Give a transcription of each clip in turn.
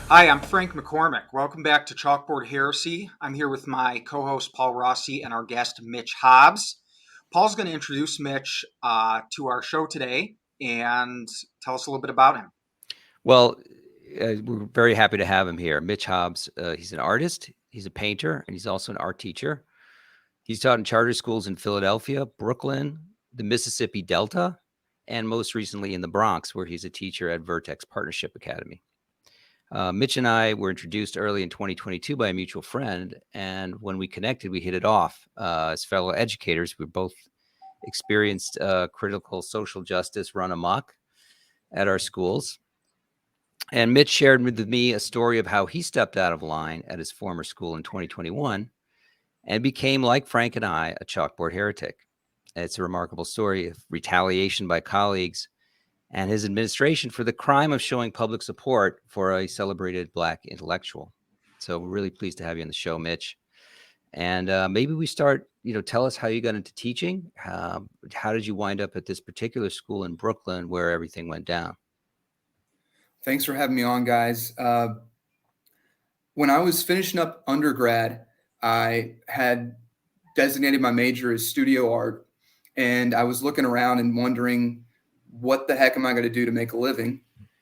Hi, I'm Frank McCormick. Welcome back to Chalkboard Heresy. I'm here with my co host Paul Rossi and our guest Mitch Hobbs. Paul's going to introduce Mitch to our show today and tell us a little bit about him. Well, we're very happy to have him here. Mitch Hobbs, he's an artist, he's a painter, and he's also an art teacher. He's taught in charter schools in Philadelphia, Brooklyn, the Mississippi Delta, and most recently in the Bronx, where he's a teacher at Vertex Partnership Academy. Mitch and I were introduced early in 2022 by a mutual friend, and when we connected, we hit it off. As fellow educators, we both experienced critical social justice run amok at our schools. And Mitch shared with me a story of how he stepped out of line at his former school in 2021 and became, like Frank and I, a chalkboard heretic. It's a remarkable story of retaliation by colleagues and his administration for the crime of showing public support for a celebrated Black intellectual. So we're really pleased to have you on the show, Mitch. And maybe we start, tell us how you got into teaching. How did you wind up at this particular school in Brooklyn where everything went down? Thanks for having me on, guys. When I was finishing up undergrad, I had designated my major as studio art, and I was looking around and wondering, what the heck am I going to do to make a living?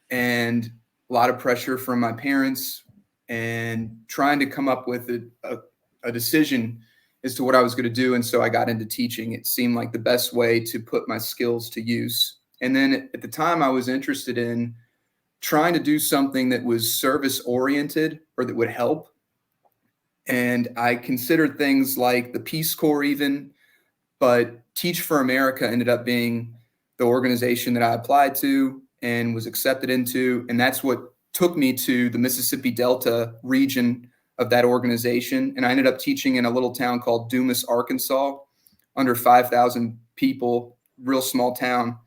And a lot of pressure from my parents and trying to come up with a decision as to what I was going to do. And so I got into teaching. It seemed like the best way to put my skills to use. And then at the time, I was interested in trying to do something that was service oriented or that would help. And I considered things like the Peace Corps even, but Teach for America ended up being the organization that I applied to and was accepted into. And that's what took me to the Mississippi Delta region of that organization. And I ended up teaching in a little town called Dumas, Arkansas, under 5,000 people, real small town.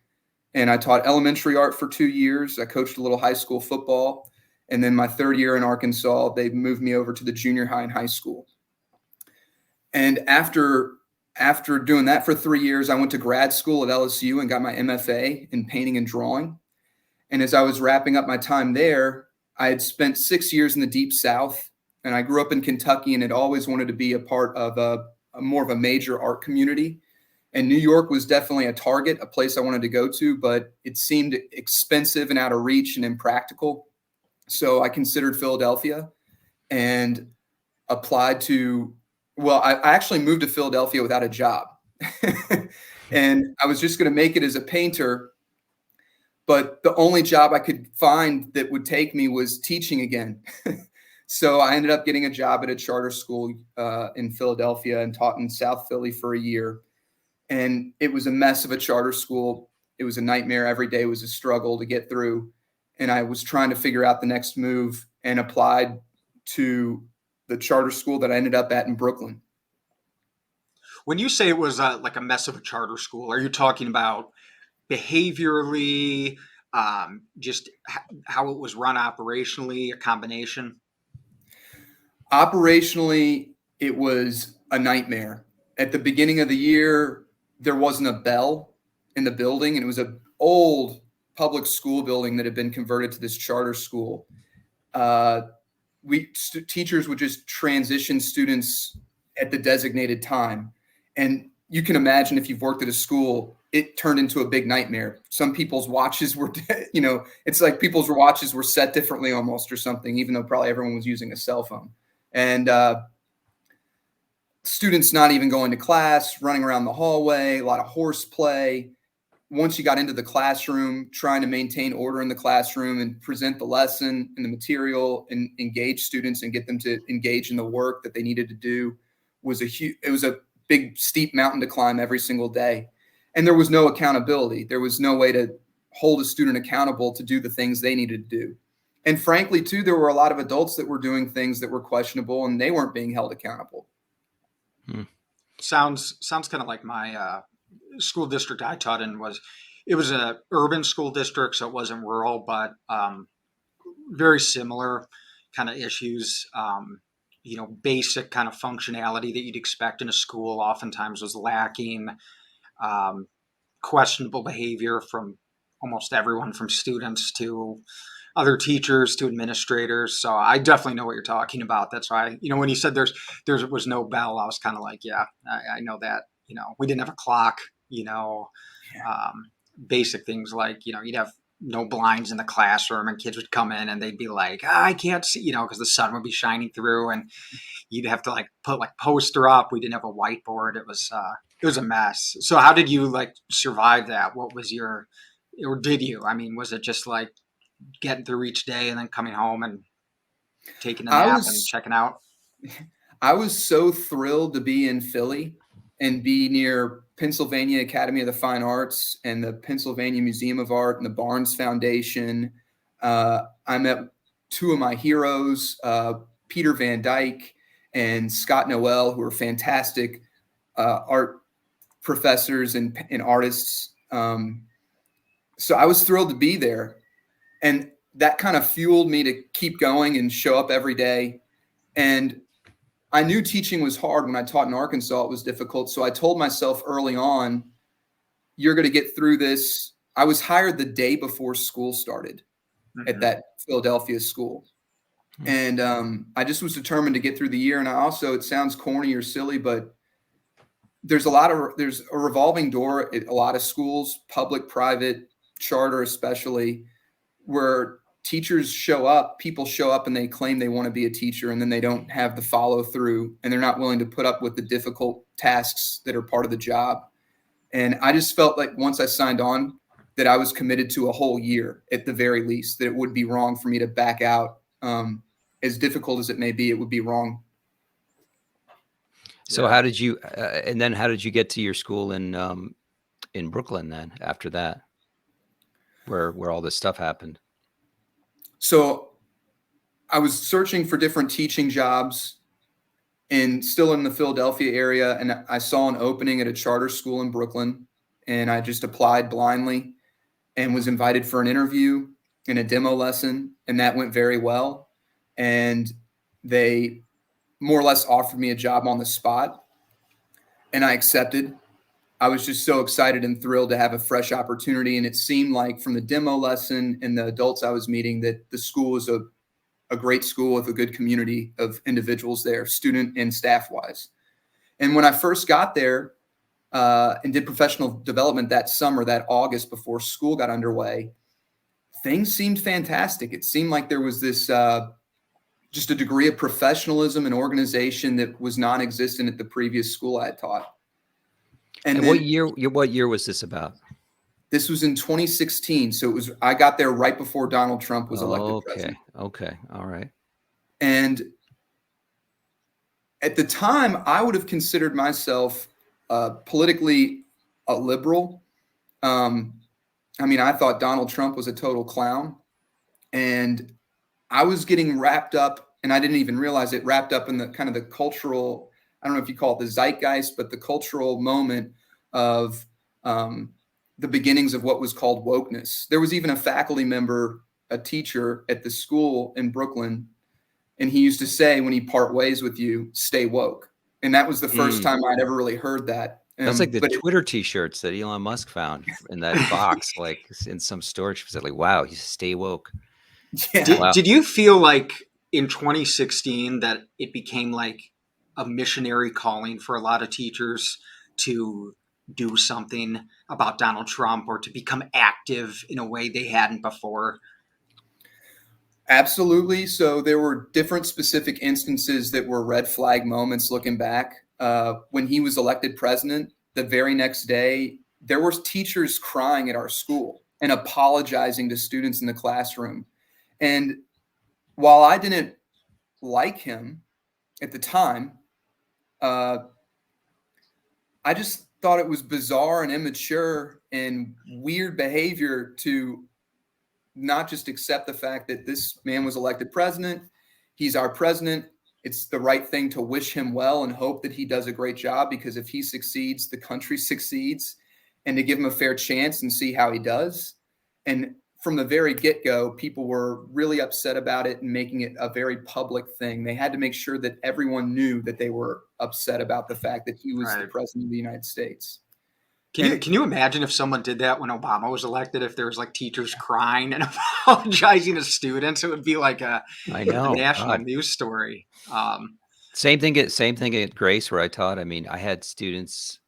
And I taught elementary art for 2 years. I coached a little high school football. And then my third year in Arkansas, they moved me over to the junior high and high school. And after doing that for 3 years, I went to grad school at LSU and got my MFA in painting and drawing. And as I was wrapping up my time there, I had spent 6 years in the Deep South, and I grew up in Kentucky and had always wanted to be a part of a more of a major art community. And New York was definitely a target, a place I wanted to go to, but it seemed expensive and out of reach and impractical. So I considered Philadelphia and applied to, well, I actually moved to Philadelphia without a job. And I was just going to make it as a painter. But the only job I could find that would take me was teaching again. So I ended up getting a job at a charter school in Philadelphia and taught in South Philly for a year. And it was a mess of a charter school. It was a nightmare. Every day was a struggle to get through. And I was trying to figure out the next move and applied to the charter school that I ended up at in Brooklyn. When you say it was like a mess of a charter school, are you talking about behaviorally, just how it was run operationally, a combination? Operationally, it was a nightmare. At the beginning of the year, there wasn't a bell in the building, and it was an old public school building that had been converted to this charter school. Teachers would just transition students at the designated time, and you can imagine if you've worked at a school, it turned into a big nightmare. Some people's watches were, it's like people's watches were set differently almost or something, even though probably everyone was using a cell phone. And students not even going to class, running around the hallway, a lot of horseplay. Once you got into the classroom, trying to maintain order in the classroom and present the lesson and the material and engage students and get them to engage in the work that they needed to do it was a big steep mountain to climb every single day. And there was no accountability. There was no way to hold a student accountable to do the things they needed to do. And frankly, too, there were a lot of adults that were doing things that were questionable and they weren't being held accountable. Sounds kind of like my school district I taught in it was a urban school district, so it wasn't rural, but very similar kind of issues. Basic kind of functionality that you'd expect in a school oftentimes was lacking. Questionable behavior from almost everyone, from students to other teachers to administrators. So I definitely know what you're talking about. That's why, when you said there was no bell, I was kind of like, yeah, I know that. We didn't have a clock. Yeah. Basic things like you'd have no blinds in the classroom, and kids would come in and they'd be like, I can't see, because the sun would be shining through, and you'd have to put poster up. We didn't have a whiteboard. It was a mess. So how did you survive that? What was or did you? I mean, was it just getting through each day and then coming home and taking a I nap and was checking out? I was so thrilled to be in Philly and be near Pennsylvania Academy of the Fine Arts and the Pennsylvania Museum of Art and the Barnes Foundation. I met two of my heroes, Peter Van Dyke and Scott Noel, who are fantastic art professors and artists. So I was thrilled to be there. And that kind of fueled me to keep going and show up every day. And I knew teaching was hard. When I taught in Arkansas, it was difficult. So I told myself early on, you're going to get through this. I was hired the day before school started at that Philadelphia school. And I just was determined to get through the year. And I also, it sounds corny or silly, but there's a revolving door at a lot of schools, public, private, charter especially, where teachers show up, people show up and they claim they want to be a teacher, and then they don't have the follow through, and they're not willing to put up with the difficult tasks that are part of the job. And I just felt like once I signed on that I was committed to a whole year at the very least, that it would be wrong for me to back out. As difficult as it may be, it would be wrong. So how did you, and then how did you get to your school in Brooklyn then after that, where all this stuff happened? So I was searching for different teaching jobs and still in the Philadelphia area. And I saw an opening at a charter school in Brooklyn, and I just applied blindly and was invited for an interview and a demo lesson. And that went very well. And they more or less offered me a job on the spot, and I accepted. I was just so excited and thrilled to have a fresh opportunity. And it seemed like from the demo lesson and the adults I was meeting that the school was a great school with a good community of individuals there, student and staff wise. And when I first got there and did professional development that summer, that August before school got underway, things seemed fantastic. It seemed like there was this just a degree of professionalism and organization that was non-existent at the previous school I had taught. And then, what year was this about? This was in 2016. So I got there right before Donald Trump was elected president. Okay. All right. And at the time, I would have considered myself politically a liberal. I thought Donald Trump was a total clown. And I was getting wrapped up, and I didn't even realize it, wrapped up in the kind of the cultural, I don't know if you call it the zeitgeist, but the cultural moment of the beginnings of what was called wokeness. There was even a faculty member, a teacher at the school in Brooklyn, and he used to say, when he part ways with you, stay woke. And that was the first time I'd ever really heard that. That's like the Twitter t-shirts that Elon Musk found in that box, like in some storage facility. Wow, he's stay woke. Yeah. Did you feel like in 2016 that it became like a missionary calling for a lot of teachers to do something about Donald Trump or to become active in a way they hadn't before? Absolutely. So there were different specific instances that were red flag moments looking back. When he was elected president, the very next day, there were teachers crying at our school and apologizing to students in the classroom. And while I didn't like him at the time, I just thought it was bizarre and immature and weird behavior to not just accept the fact that this man was elected president. He's our president. It's the right thing to wish him well and hope that he does a great job, because if he succeeds, the country succeeds, and to give him a fair chance and see how he does. And from the very get-go, people were really upset about it and making it a very public thing. They had to make sure that everyone knew that they were upset about the fact that he was the president of the United States. Can you imagine if someone did that when Obama was elected? If there was like teachers crying and apologizing to students, it would be like a I know. national God. news story. Same thing at Grace where I taught. I mean, I had students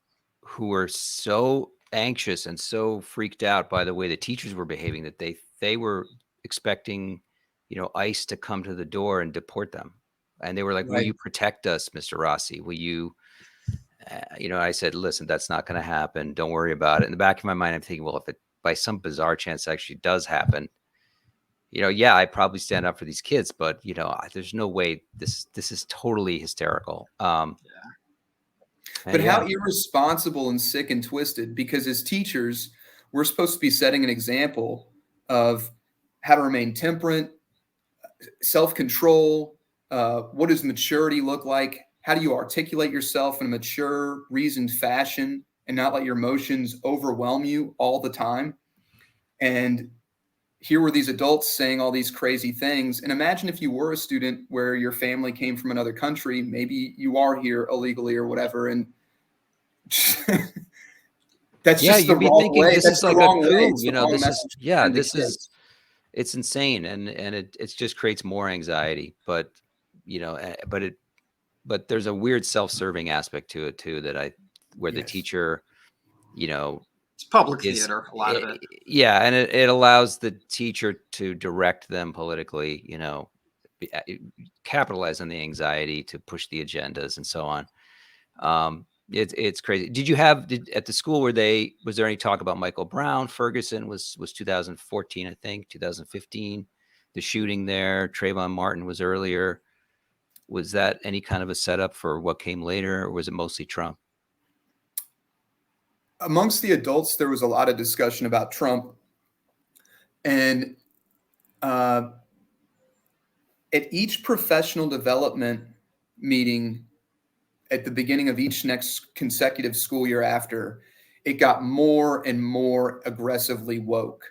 who were so anxious and so freaked out by the way the teachers were behaving that they were expecting, ICE to come to the door and deport them. And they were like, "Will Right. you protect us, Mr. Rossi? Will you?" I said, "Listen, that's not going to happen. Don't worry about it." In the back of my mind, I'm thinking, well, if it by some bizarre chance actually does happen, yeah, I probably stand up for these kids, but there's no way this is totally hysterical. But Yeah. how irresponsible and sick and twisted, because as teachers, we're supposed to be setting an example of how to remain temperate, self-control. What does maturity look like? How do you articulate yourself in a mature, reasoned fashion and not let your emotions overwhelm you all the time? And here were these adults saying all these crazy things. And imagine if you were a student where your family came from another country, maybe you are here illegally or whatever, and that's just the you'd be wrong thinking way. this That's is the like a wrong way. coup. It's the wrong This is message to send to this is kids. it's insane, and it just creates more anxiety. But but there's a weird self-serving aspect to it too where the Yes. teacher, It's public is theater, a lot of it. and it allows the teacher to direct them politically, capitalize on the anxiety to push the agendas and so on. It's crazy. At the school was there any talk about Michael Brown? Ferguson was 2014, I think, 2015, the shooting there. Trayvon Martin was earlier. Was that any kind of a setup for what came later, or was it mostly Trump? Amongst the adults, there was a lot of discussion about Trump. And at each professional development meeting at the beginning of each next consecutive school year after, it got more and more aggressively woke.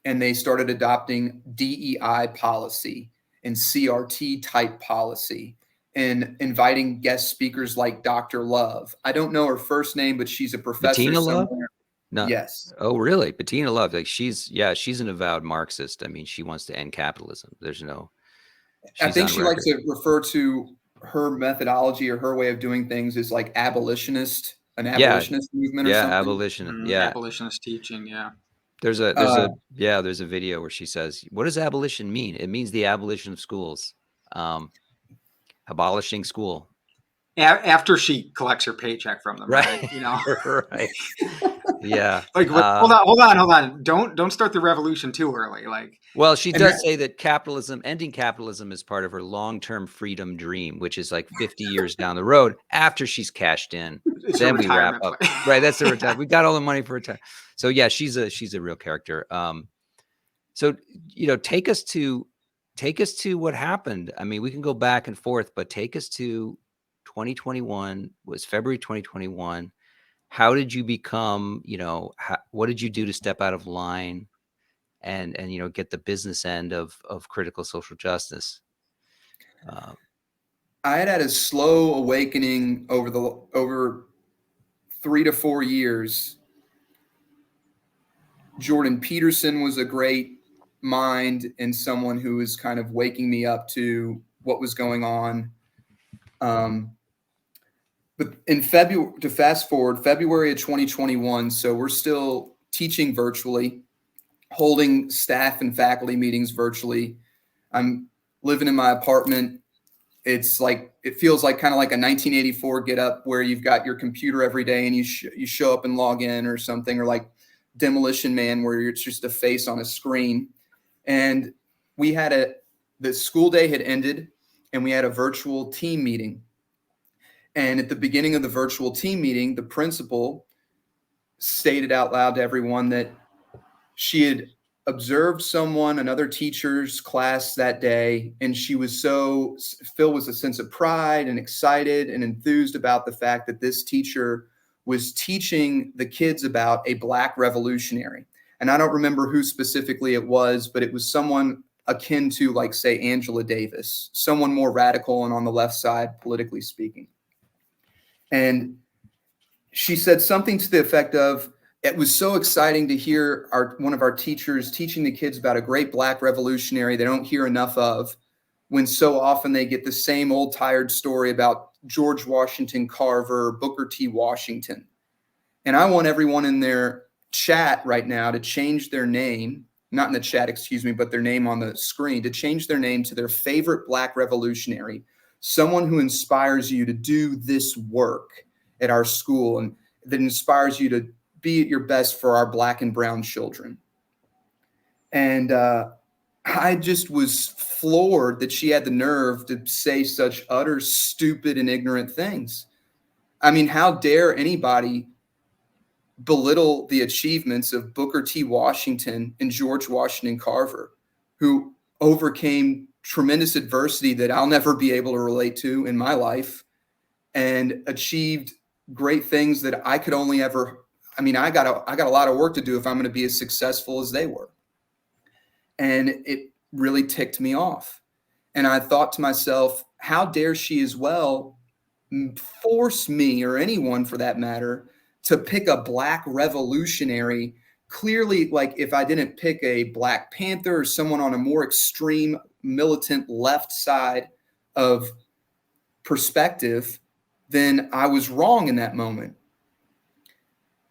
And they started adopting DEI policy and CRT type policy and inviting guest speakers like Dr. Love. I don't know her first name, but she's a professor Bettina Love? somewhere. No. Yes. Oh, really? Bettina Love. Like she's an avowed Marxist. I mean, she wants to end capitalism. I think on she likes record. to refer to her methodology or her way of doing things as like an abolitionist movement or Yeah, something. abolition. Yeah. Abolitionist teaching. Yeah. There's a video where she says, "What does abolition mean? It means the abolition of schools, abolishing school." After she collects her paycheck from them, right? Right. Yeah. Like, hold on. Don't start the revolution too early. Like, well, she does say that ending capitalism is part of her long-term freedom dream, which is like 50 years down the road after she's cashed in. Then we wrap up. Right. That's the retirement. We got all the money for retirement. So yeah, she's a real character. So, take us to what happened. I mean, we can go back and forth, but take us to 2021, was February 2021. How did you become, what did you do to step out of line and get the business end of critical social justice? I had a slow awakening over 3 to 4 years. Jordan Peterson was a great mind and someone who was kind of waking me up to what was going on. But in February, to fast forward, February of 2021, so we're still teaching virtually, holding staff and faculty meetings virtually. I'm living in my apartment. It feels like kind of like a 1984 get up where you've got your computer every day and you show up and log in or something, or like Demolition Man where it's just a face on a screen. And the school day had ended and we had a virtual team meeting. And at the beginning of the virtual team meeting, the principal stated out loud to everyone that she had observed another teacher's class that day, and she was so filled with a sense of pride and excited and enthused about the fact that this teacher was teaching the kids about a Black revolutionary. And I don't remember who specifically it was, but it was someone akin to, like, say, Angela Davis, someone more radical and on the left side, politically speaking. And she said something to the effect of, it was so exciting to hear one of our teachers teaching the kids about a great Black revolutionary they don't hear enough of, when so often they get the same old tired story about George Washington Carver, Booker T. Washington. And I want everyone in their chat right now to change their name, not in the chat, excuse me, but their name on the screen, to change their name to their favorite Black revolutionary, someone who inspires you to do this work at our school and that inspires you to be at your best for our Black and brown children. And I just was floored that she had the nerve to say such utter stupid and ignorant things. I mean, how dare anybody belittle the achievements of Booker T. Washington and George Washington Carver, who overcame tremendous adversity that I'll never be able to relate to in my life and achieved great things that I could only ever. I mean, I got a lot of work to do if I'm going to be as successful as they were. And it really ticked me off. And I thought to myself, how dare she as well force me, or anyone for that matter, to pick a Black revolutionary. Clearly, like, if I didn't pick a Black Panther or someone on a more extreme militant left side of perspective, then I was wrong in that moment.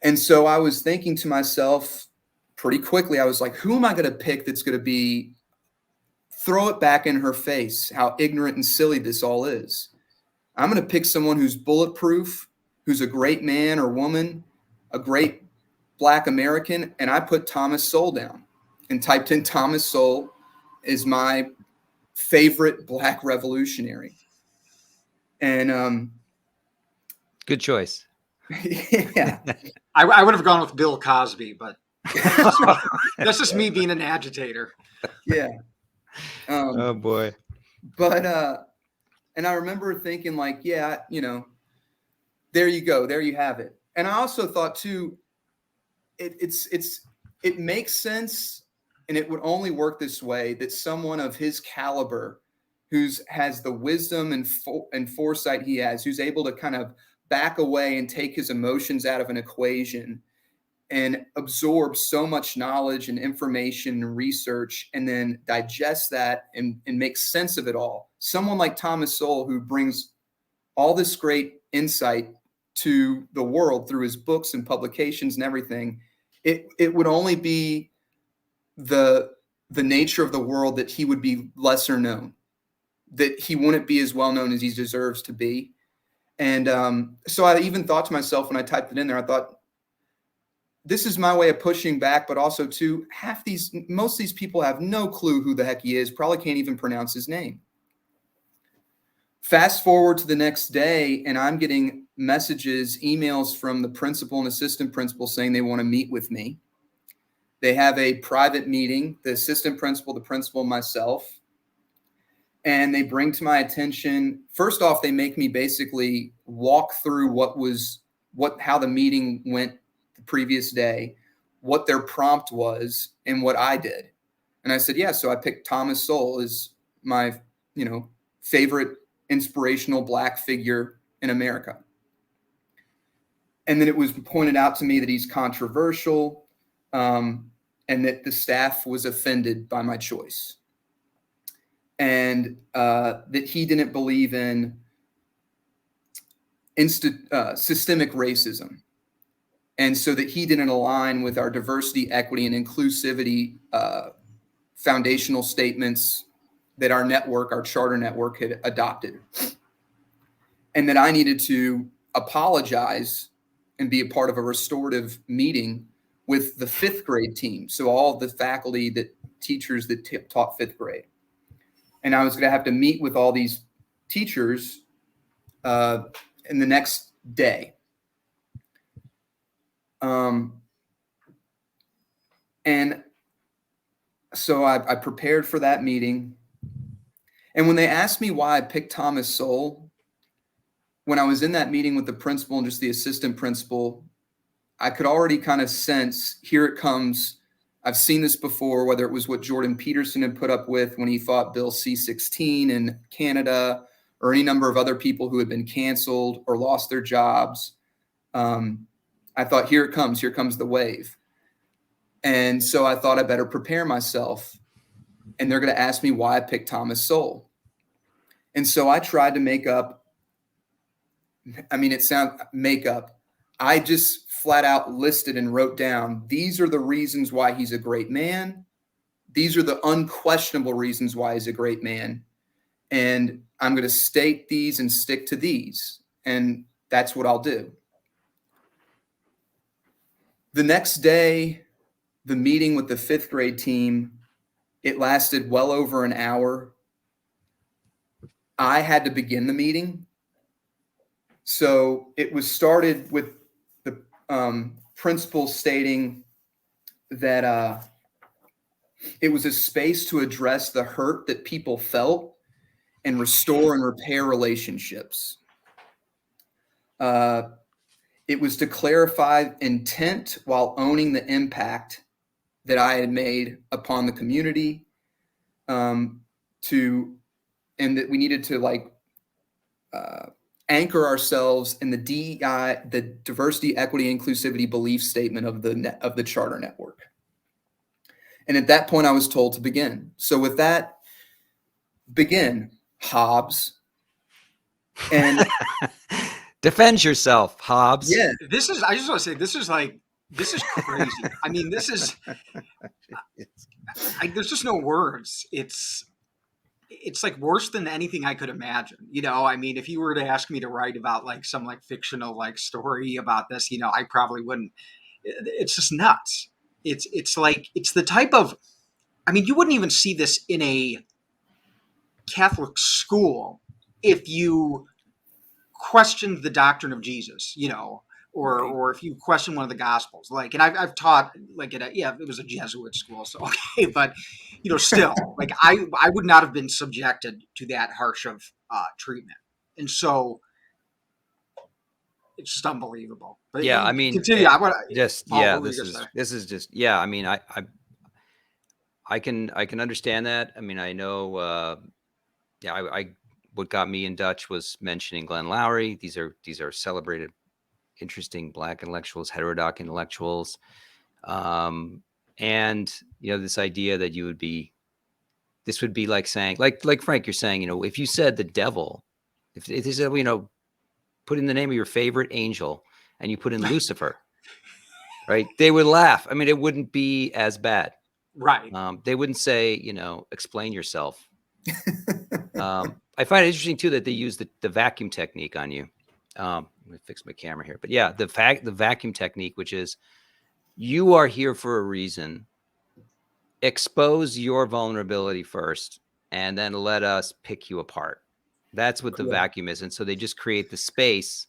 And so I was thinking to myself pretty quickly, I was like, who am I going to pick that's going to throw it back in her face, how ignorant and silly this all is? I'm going to pick someone who's bulletproof, who's a great man or woman, a great Black American. And I put Thomas Sowell down and typed in Thomas Sowell is my favorite Black revolutionary. And good choice. Yeah. I would have gone with Bill Cosby, but that's just me being an agitator. Yeah. Oh boy. But and I remember thinking, like, yeah, there you go, there you have it. And I also thought too, it makes sense, and it would only work this way, that someone of his caliber, has the wisdom and foresight he has, who's able to kind of back away and take his emotions out of an equation and absorb so much knowledge and information and research, and then digest that and make sense of it all. Someone like Thomas Sowell, who brings all this great insight to the world through his books and publications and everything, it would only be the nature of the world that he would be lesser known, that he wouldn't be as well known as he deserves to be. And so I even thought to myself when I typed it in there, I thought, this is my way of pushing back, but also too, most of these people have no clue who the heck he is, probably can't even pronounce his name. Fast forward to the next day, and I'm getting messages, emails from the principal and assistant principal saying they want to meet with me. They have a private meeting, the assistant principal, the principal, and myself. And they bring to my attention, first off, they make me basically walk through how the meeting went the previous day, what their prompt was, and what I did. And I said, yeah, so I picked Thomas Sowell as my, favorite inspirational Black figure in America. And then it was pointed out to me that he's controversial, and that the staff was offended by my choice. And that he didn't believe in systemic racism. And so that he didn't align with our diversity, equity, and inclusivity foundational statements that our charter network had adopted. And that I needed to apologize and be a part of a restorative meeting with the 5th grade team. So all of the faculty, teachers that taught 5th grade. And I was going to have to meet with all these teachers in the next day. And so I prepared for that meeting. And when they asked me why I picked Thomas Sowell, when I was in that meeting with the principal and just the assistant principal, I could already kind of sense, here it comes. I've seen this before, whether it was what Jordan Peterson had put up with when he fought Bill C-16 in Canada, or any number of other people who had been canceled or lost their jobs. I thought, here comes the wave. And so I thought I better prepare myself. And they're going to ask me why I picked Thomas Sowell. And so I tried to make up. I just flat out listed and wrote down, these are the reasons why he's a great man. These are the unquestionable reasons why he's a great man. And I'm going to state these and stick to these. And that's what I'll do. The next day, the meeting with the 5th grade team, it lasted well over an hour. I had to begin the meeting. So it was started with the principal stating that it was a space to address the hurt that people felt and restore and repair relationships. It was to clarify intent while owning the impact that I had made upon the community, and that we needed to anchor ourselves in the DEI, the diversity, equity, inclusivity belief statement of the charter network. And at that point, I was told to begin. So with that, begin, Hobbs. And defend yourself, Hobbs. yeah, I just want to say, this is crazy. I mean, there's just no words. It's like worse than anything I could imagine. I mean, if you were to ask me to write about some fictional story about this, I probably wouldn't. It's just nuts. It's the type of, I mean, you wouldn't even see this in a Catholic school if you questioned the doctrine of Jesus, or if you question one of the Gospels. And I've taught it was a Jesuit school, so okay, but still, I would not have been subjected to that harsh of treatment, and so it's just unbelievable. But yeah, I mean, continue. this is just, yeah. I mean, I can understand that. I mean, I know. What got me in Dutch was mentioning Glenn Lowry. These are celebrated, interesting Black intellectuals, heterodox intellectuals, and this idea that this would be like saying, like Frank, you're saying, if you said the devil, if they said, put in the name of your favorite angel and you put in Lucifer, right? They would laugh. I mean, it wouldn't be as bad. Right. They wouldn't say, explain yourself. I find it interesting too that they use the vacuum technique on you. Let me fix my camera here. But yeah, the vacuum technique, which is, you are here for a reason. Expose your vulnerability first, and then let us pick you apart. That's what the vacuum is. And so they just create the space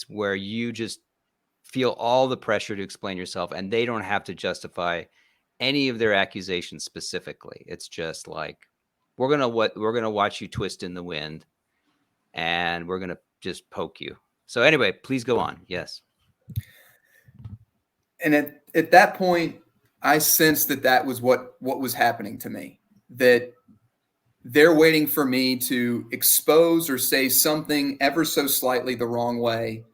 where you just feel all the pressure to explain yourself, and they don't have to justify any of their accusations specifically. It's just like, we're gonna watch you twist in the wind, and we're gonna just poke you. So anyway, please go on. Yes. And at that point, I sensed that was what was happening to me, that they're waiting for me to expose or say something ever so slightly the wrong way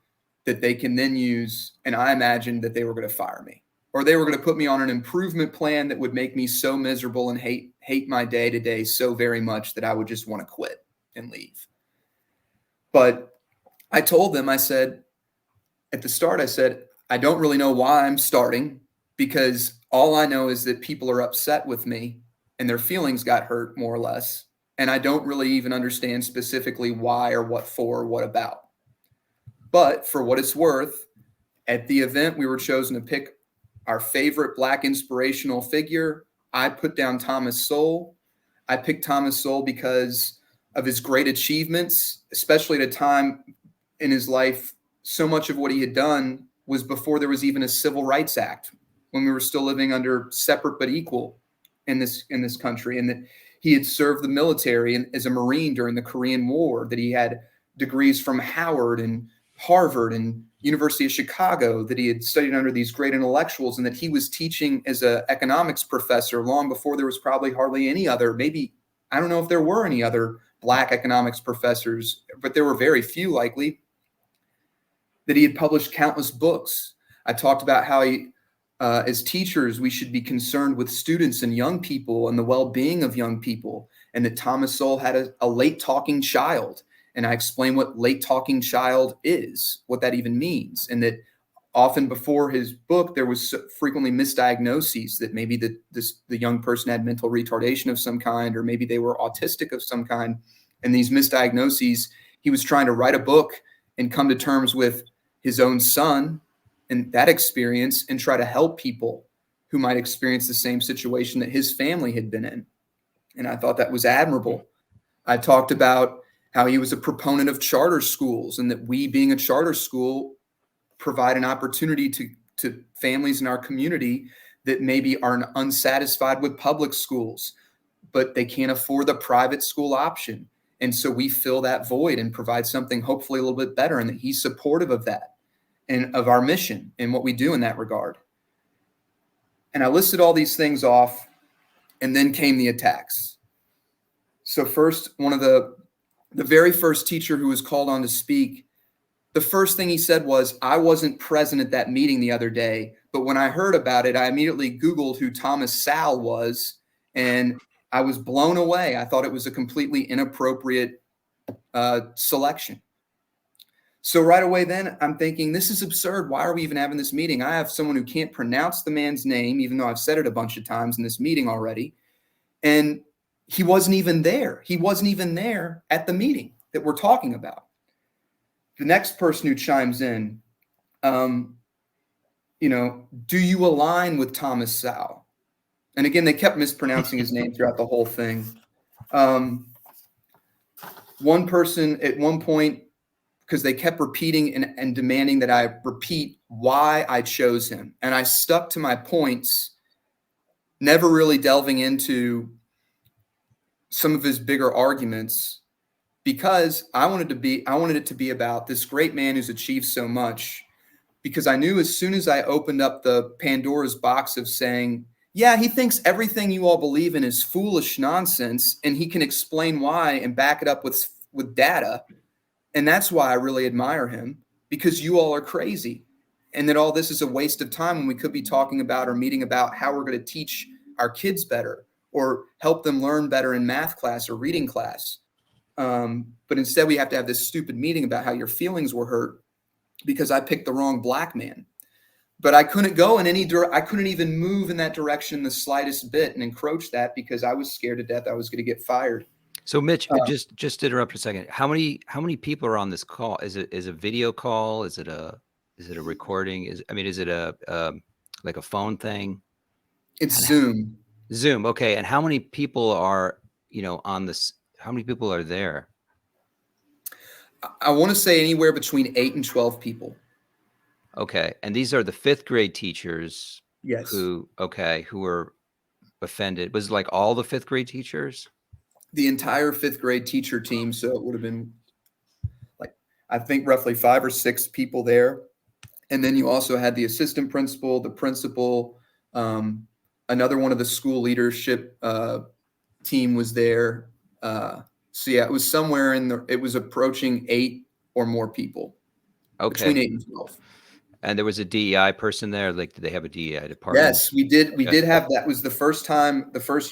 that they can then use. And I imagined that they were going to fire me, or they were going to put me on an improvement plan that would make me so miserable and hate my day to day so very much that I would just want to quit and leave. But I told them, at the start, I don't really know why I'm starting, because all I know is that people are upset with me and their feelings got hurt, more or less. And I don't really even understand specifically why or what for or what about. But for what it's worth, at the event, we were chosen to pick our favorite Black inspirational figure. I put down Thomas Sowell. I picked Thomas Sowell because of his great achievements, especially at a time in his life. So much of what he had done was before there was even a Civil Rights Act, when we were still living under separate but equal in this country, and that he had served the military and as a Marine during the Korean War, that he had degrees from Howard and Harvard and University of Chicago, that he had studied under these great intellectuals, and that he was teaching as an economics professor long before there was probably hardly any other, maybe, I don't know if there were any other Black economics professors, but there were very few likely. that he had published countless books. I talked about how as teachers, we should be concerned with students and young people and the well-being of young people, and that Thomas Sowell had a late talking child. And I explained what late talking child is, what that even means, and that often before his book, there was frequently misdiagnoses that maybe the young person had mental retardation of some kind, or maybe they were autistic of some kind. And these misdiagnoses, he was trying to write a book and come to terms with his own son and that experience and try to help people who might experience the same situation that his family had been in. And I thought that was admirable. I talked about how he was a proponent of charter schools, and that we, being a charter school, provide an opportunity to families in our community that maybe are unsatisfied with public schools, but they can't afford the private school option. And so we fill that void and provide something hopefully a little bit better, and that he's supportive of that and of our mission and what we do in that regard. And I listed all these things off, and then came the attacks. So first, one of the very first teacher who was called on to speak, the first thing he said was, I wasn't present at that meeting the other day, but when I heard about it, I immediately Googled who Thomas Sowell was, and I was blown away. I thought it was a completely inappropriate selection. So right away then, I'm thinking, this is absurd. Why are we even having this meeting? I have someone who can't pronounce the man's name, even though I've said it a bunch of times in this meeting already. And he wasn't even there. He wasn't even there at the meeting that we're talking about. The next person who chimes in, do you align with Thomas Sowell? And again, they kept mispronouncing his name throughout the whole thing. One person at one point, because they kept repeating and demanding that I repeat why I chose him. And I stuck to my points, never really delving into some of his bigger arguments, because I wanted it to be about this great man who's achieved so much, because I knew as soon as I opened up the Pandora's box of saying, yeah, he thinks everything you all believe in is foolish nonsense, and he can explain why and back it up with data. And that's why I really admire him, because you all are crazy, and that all this is a waste of time when we could be talking about or meeting about how we're going to teach our kids better or help them learn better in math class or reading class. But instead we have to have this stupid meeting about how your feelings were hurt because I picked the wrong black man. But I couldn't go in I couldn't even move in that direction the slightest bit and encroach that, because I was scared to death I was going to get fired. So Mitch, just to interrupt a second. How many people are on this call? Is it a video call? Is it a recording? Is it a like a phone thing? It's Zoom. Zoom. Okay. And how many people are, on this? How many people are there? I want to say anywhere between 8 and 12 people. Okay. And these are the 5th grade teachers. Yes. Who were offended. Was it like all the 5th grade teachers? The entire 5th grade teacher team. So it would have been I think roughly 5 or 6 people there. And then you also had the assistant principal, the principal, another one of the school leadership team was there. So yeah, it was somewhere it was approaching 8 or more people. Okay. Between 8 and 12. And there was a DEI person there. Like, did they have a DEI department? Yes, we did. We did have, that was the first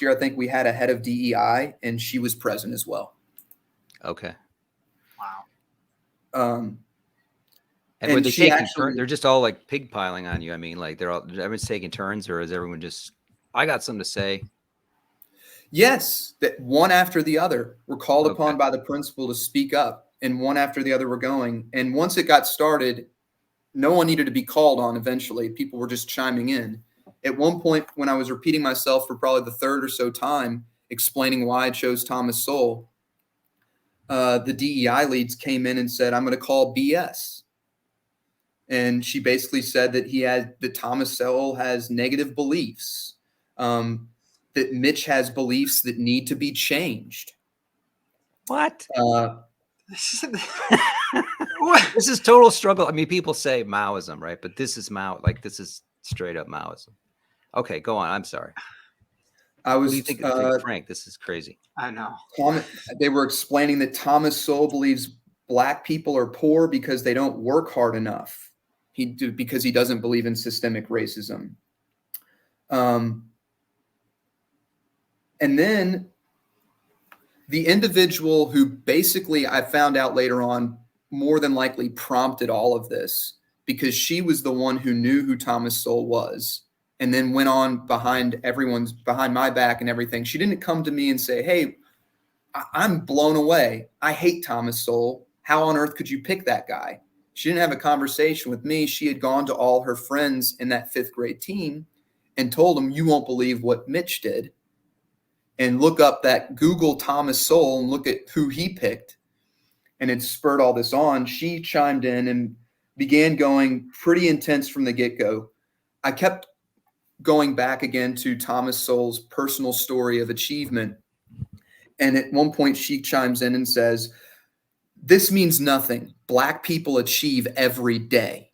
year, I think we had a head of DEI, and she was present as well. Okay. Wow. And were they taking turns? They're just all like pig piling on you. I mean, like everyone's taking turns, or is everyone just, I got something to say? Yes, that one after the other were called upon by the principal to speak up, and one after the other were going. And once it got started, no one needed to be called on eventually. People were just chiming in. At one point, when I was repeating myself for probably the 3rd or so time, explaining why I chose Thomas Sowell, the DEI leads came in and said, I'm going to call BS. And she basically said that Thomas Sowell has negative beliefs, that Mitch has beliefs that need to be changed. What? This is total struggle. I mean, people say Maoism, right? But this is this is straight up Maoism. Okay, go on. I'm sorry. What do you think, Frank? This is crazy. I know. They were explaining that Thomas Sowell believes Black people are poor because they don't work hard enough. Because he doesn't believe in systemic racism. And then the individual who basically, I found out later on, more than likely prompted all of this, because she was the one who knew who Thomas Sowell was, and then went on behind my back and everything. She didn't come to me and say, hey, I'm blown away. I hate Thomas Sowell. How on earth could you pick that guy? She didn't have a conversation with me. She had gone to all her friends in that 5th grade team and told them, you won't believe what Mitch did. And look up that Google Thomas Sowell and look at who he picked. And it spurred all this on. She chimed in and began going pretty intense from the get-go. I kept going back again to Thomas Sowell's personal story of achievement. And at one point she chimes in and says, this means nothing. Black people achieve every day.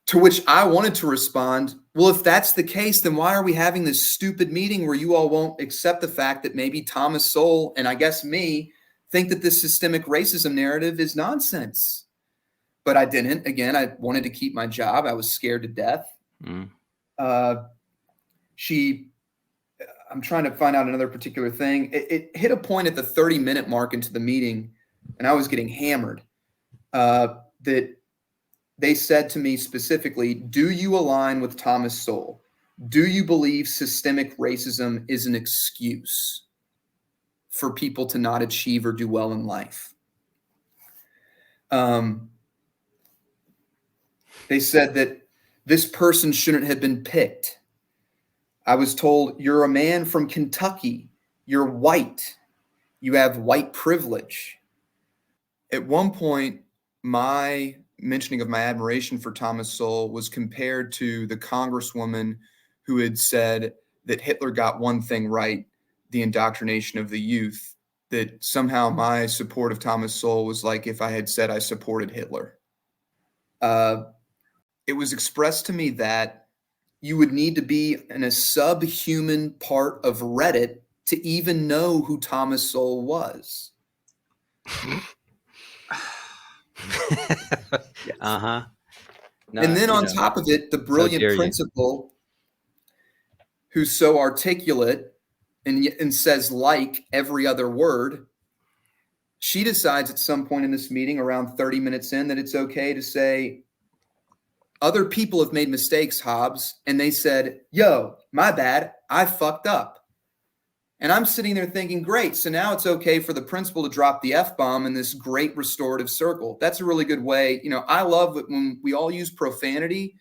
To which I wanted to respond, well, if that's the case, then why are we having this stupid meeting where you all won't accept the fact that maybe Thomas Sowell, and I guess me, think that this systemic racism narrative is nonsense? But I didn't. Again, I wanted to keep my job. I was scared to death. I'm trying to find out another particular thing. It hit a point at the 30-minute mark into the meeting, and I was getting hammered, that they said to me specifically, do you align with Thomas Sowell? Do you believe systemic racism is an excuse for people to not achieve or do well in life? They said that this person shouldn't have been picked. I was told, you're a man from Kentucky. You're white. You have white privilege. At one point, my mentioning of my admiration for Thomas Sowell was compared to the congresswoman who had said that Hitler got one thing right, the indoctrination of the youth, that somehow my support of Thomas Sowell was like if I had said I supported Hitler. It was expressed to me that you would need to be in a subhuman part of Reddit to even know who Thomas Sowell was. Yes. No, and then on top of it, the brilliant principal who's so articulate and says like every other word, she decides at some point in this meeting around 30 minutes in that it's okay to say, other people have made mistakes, Hobbs. And they said, yo, my bad. I fucked up. And I'm sitting there thinking, great. So now it's okay for the principal to drop the F-bomb in this great restorative circle. That's a really good way. You know, I love it when we all use profanity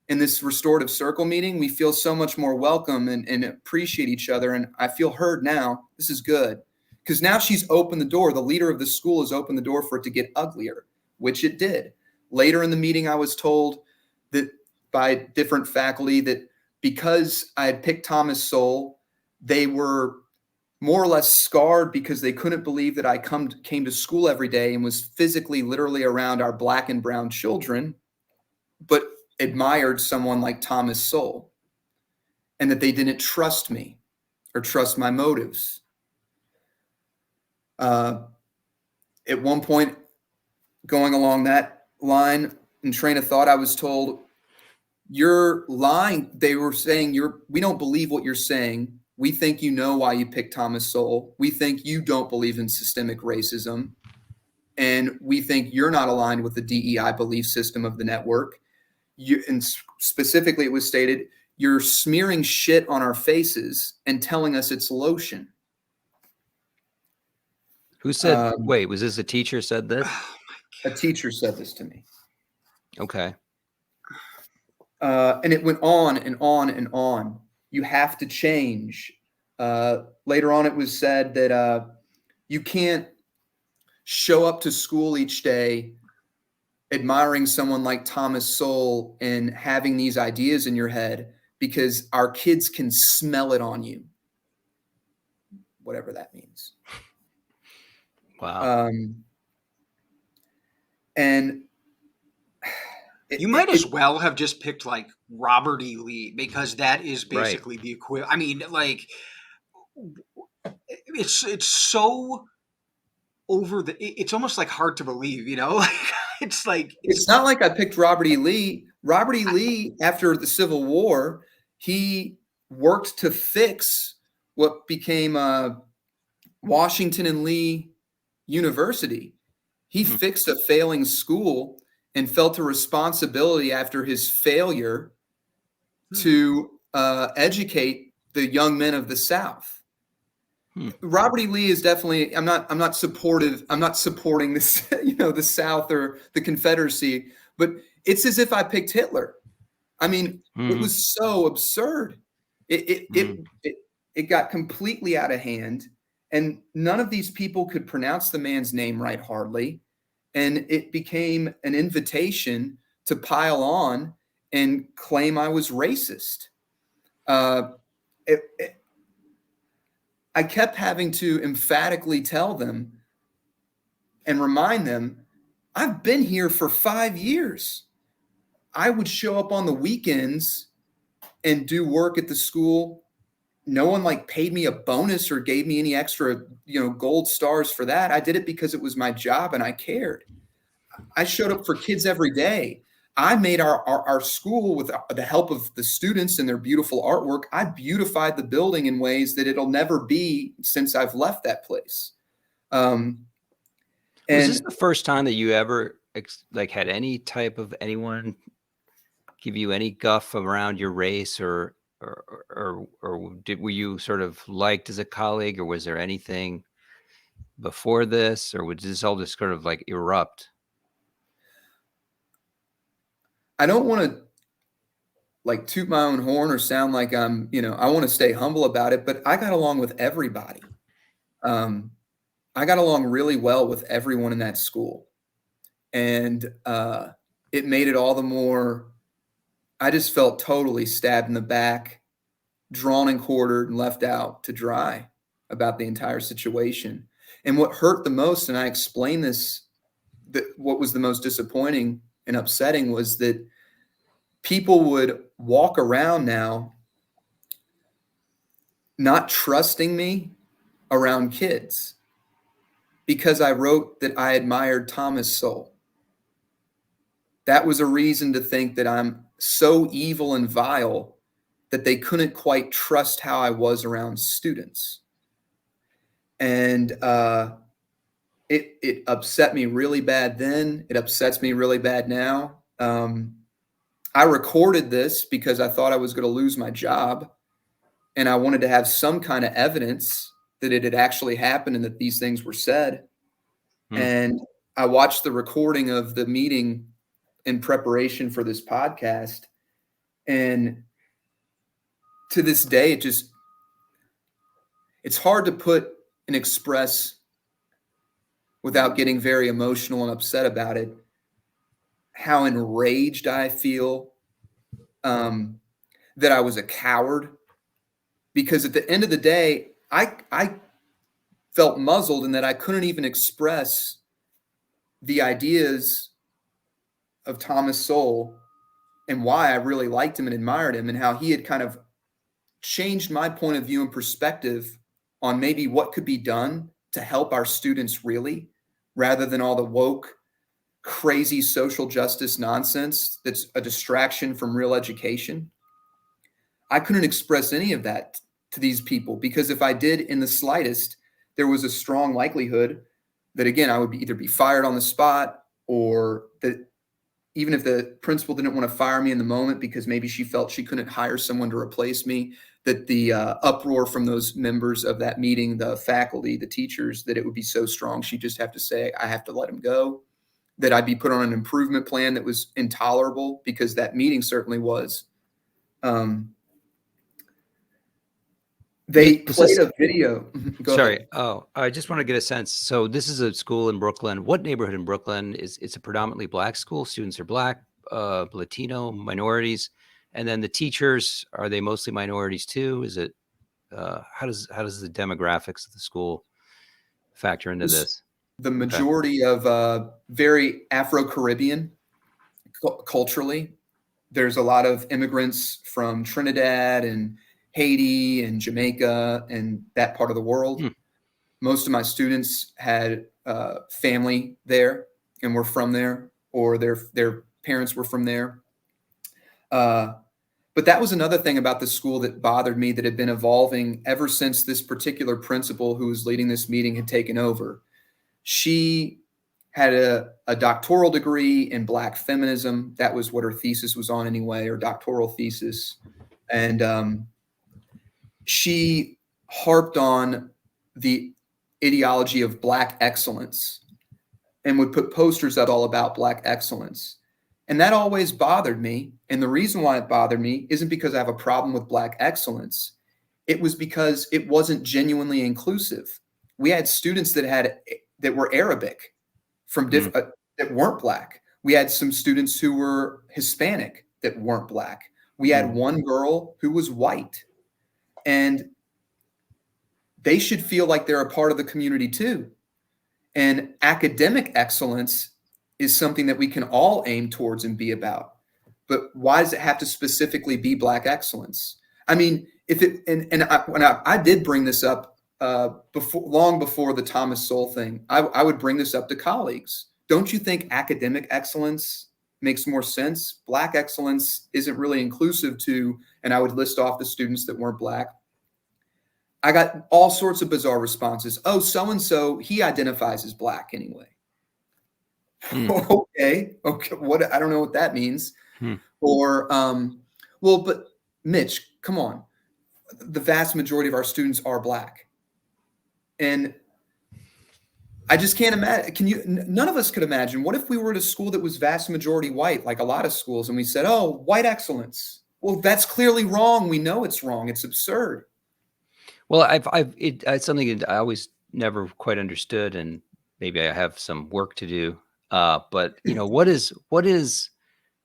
in this restorative circle meeting. We feel so much more welcome and appreciate each other. And I feel heard now. This is good. Because now she's opened the door. The leader of the school has opened the door for it to get uglier, which it did. Later in the meeting, I was told that by different faculty that because I had picked Thomas Sowell, they were more or less scarred because they couldn't believe that I came to school every day and was physically, literally around our black and brown children, but admired someone like Thomas Sowell, and that they didn't trust me or trust my motives. At one point, going along that line and train of thought, I was told, you're lying. They were saying, we don't believe what you're saying. We think you know why you picked Thomas Sowell. We think you don't believe in systemic racism. And we think you're not aligned with the DEI belief system of the network. And specifically, it was stated, you're smearing shit on our faces and telling us it's lotion. Who said, wait, was this a teacher said this? A teacher said this to me. Okay. And it went on and on and on. You have to change. Later on, it was said that you can't show up to school each day admiring someone like Thomas Sowell and having these ideas in your head because our kids can smell it on you. Whatever that means. Wow. And you might as well have just picked like Robert E. Lee, because that is basically the equivalent. I mean, like it's so it's almost like hard to believe, you know? It's like, It's not like I picked Robert E. Lee. Robert E. Lee, after the Civil War, he worked to fix what became Washington and Lee University. He fixed a failing school and felt a responsibility after his failure to educate the young men of the South. Robert E. Lee is definitely, I'm not supporting this, the South or the Confederacy, but it's as if I picked Hitler. I mean, it was so absurd. It got completely out of hand, and none of these people could pronounce the man's name right hardly. And it became an invitation to pile on and claim I was racist. I kept having to emphatically tell them and remind them, I've been here for 5 years. I would show up on the weekends and do work at the school. No one paid me a bonus or gave me any extra, gold stars for that. I did it because it was my job and I cared. I showed up for kids every day. I made our school with the help of the students and their beautiful artwork. I beautified the building in ways that it'll never be since I've left that place. Was this the first time that you ever had any type of anyone give you any guff around your race, or were you sort of liked as a colleague, or was there anything before this, or would this all just sort of erupt? I don't want to toot my own horn or sound like I'm, I want to stay humble about it, but I got along with everybody. I got along really well with everyone in that school. And it made it all the more, I just felt totally stabbed in the back, drawn and quartered and left out to dry about the entire situation. And what hurt the most, and I explained this, that what was the most disappointing and upsetting was that people would walk around now not trusting me around kids because I wrote that I admired Thomas Sowell. That was a reason to think that I'm so evil and vile that they couldn't quite trust how I was around students. And it upset me really bad then. It upsets me really bad now. I recorded this because I thought I was going to lose my job, and I wanted to have some kind of evidence that it had actually happened and that these things were said. And I watched the recording of the meeting in preparation for this podcast. And to this day, it's hard to put and express without getting very emotional and upset about it, how enraged I feel, that I was a coward. Because at the end of the day, I felt muzzled in that I couldn't even express the ideas of Thomas Sowell and why I really liked him and admired him, and how he had kind of changed my point of view and perspective on maybe what could be done to help our students really, rather than all the woke, crazy social justice nonsense that's a distraction from real education. I couldn't express any of that to these people, because if I did in the slightest, there was a strong likelihood that, again, I would either be fired on the spot, or that even if the principal didn't want to fire me in the moment because maybe she felt she couldn't hire someone to replace me, that the uproar from those members of that meeting, the faculty, the teachers, that it would be so strong, she'd just have to say, I have to let him go, that I'd be put on an improvement plan that was intolerable, because that meeting certainly was. They played a video. Sorry. Oh, I just want to get a sense. So this is a school in Brooklyn. What neighborhood in Brooklyn? It's a predominantly Black school. Students are Black, Latino, minorities, and then the teachers, are they mostly minorities too? Is it how does the demographics of the school factor into this? The majority of very Afro-Caribbean culturally. There's a lot of immigrants from Trinidad and Haiti and Jamaica and that part of the world. Most of my students had family there and were from there, or their parents were from there. But that was another thing about the school that bothered me, that had been evolving ever since this particular principal who was leading this meeting had taken over. She had a doctoral degree in Black feminism. That was what her thesis was on anyway, or doctoral thesis. And she harped on the ideology of Black excellence and would put posters out all about Black excellence. And that always bothered me. And the reason why it bothered me isn't because I have a problem with Black excellence. It was because it wasn't genuinely inclusive. We had students that were Arabic from that weren't Black. We had some students who were Hispanic that weren't Black. We had one girl who was white. And they should feel like they're a part of the community too. And academic excellence is something that we can all aim towards and be about. But why does it have to specifically be Black excellence? I mean, if it, and I did bring this up long before the Thomas Sowell thing, I would bring this up to colleagues. Don't you think academic excellence makes more sense? Black excellence isn't really inclusive to, and I would list off the students that weren't Black. I got all sorts of bizarre responses. Oh, so-and-so, he identifies as Black anyway. Okay. What? I don't know what that means. Or, well, but Mitch, come on. The vast majority of our students are Black. And I just can't imagine. None of us could imagine. What if we were at a school that was vast majority white, like a lot of schools, and we said, oh, white excellence. Well, that's clearly wrong. We know it's wrong. It's absurd. Well, it's something that I always never quite understood, and maybe I have some work to do. But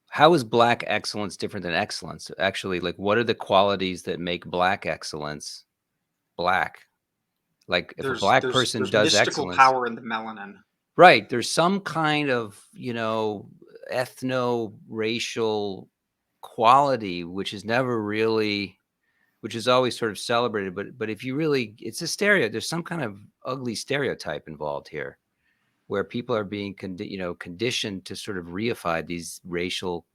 how is Black excellence different than excellence? Actually, like, what are the qualities that make Black excellence Black? Like, if a Black person does mystical excellence, power in the melanin. right? There's some kind of, ethno-racial quality, which is always sort of celebrated. But if you really, it's a stereotype. There's some kind of ugly stereotype involved here, where people are being conditioned to sort of reify these racial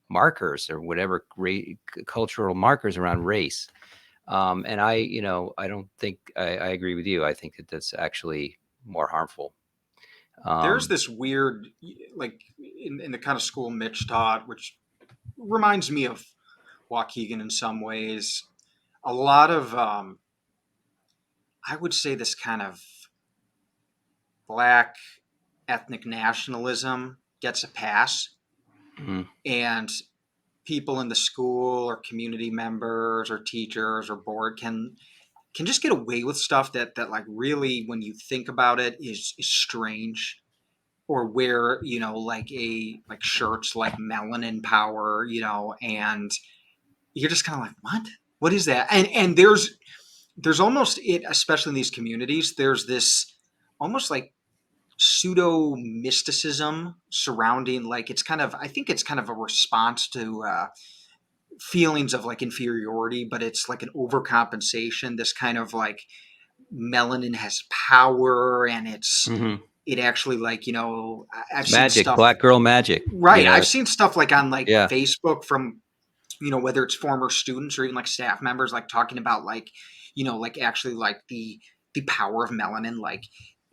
markers or whatever cultural markers around race. And I don't think I agree with you. I think that that's actually more harmful. There's this weird, like in the kind of school Mitch taught, which reminds me of Waukegan in some ways. A lot of, I would say, this kind of Black ethnic nationalism gets a pass. And people in the school or community members or teachers or board can just get away with stuff that like really, when you think about it, is strange. Or wear, like shirts like melanin power, and you're just kind of like, what is that? And there's almost it, especially in these communities, there's this almost like pseudo mysticism surrounding, like, I think it's kind of a response to feelings of like inferiority, but it's like an overcompensation. This kind of like melanin has power, and it actually, like, I've magic, seen stuff, Black girl magic, right? I've seen stuff like on like Yeah. Facebook from, whether it's former students or even like staff members, like talking about like, like actually like the power of melanin, like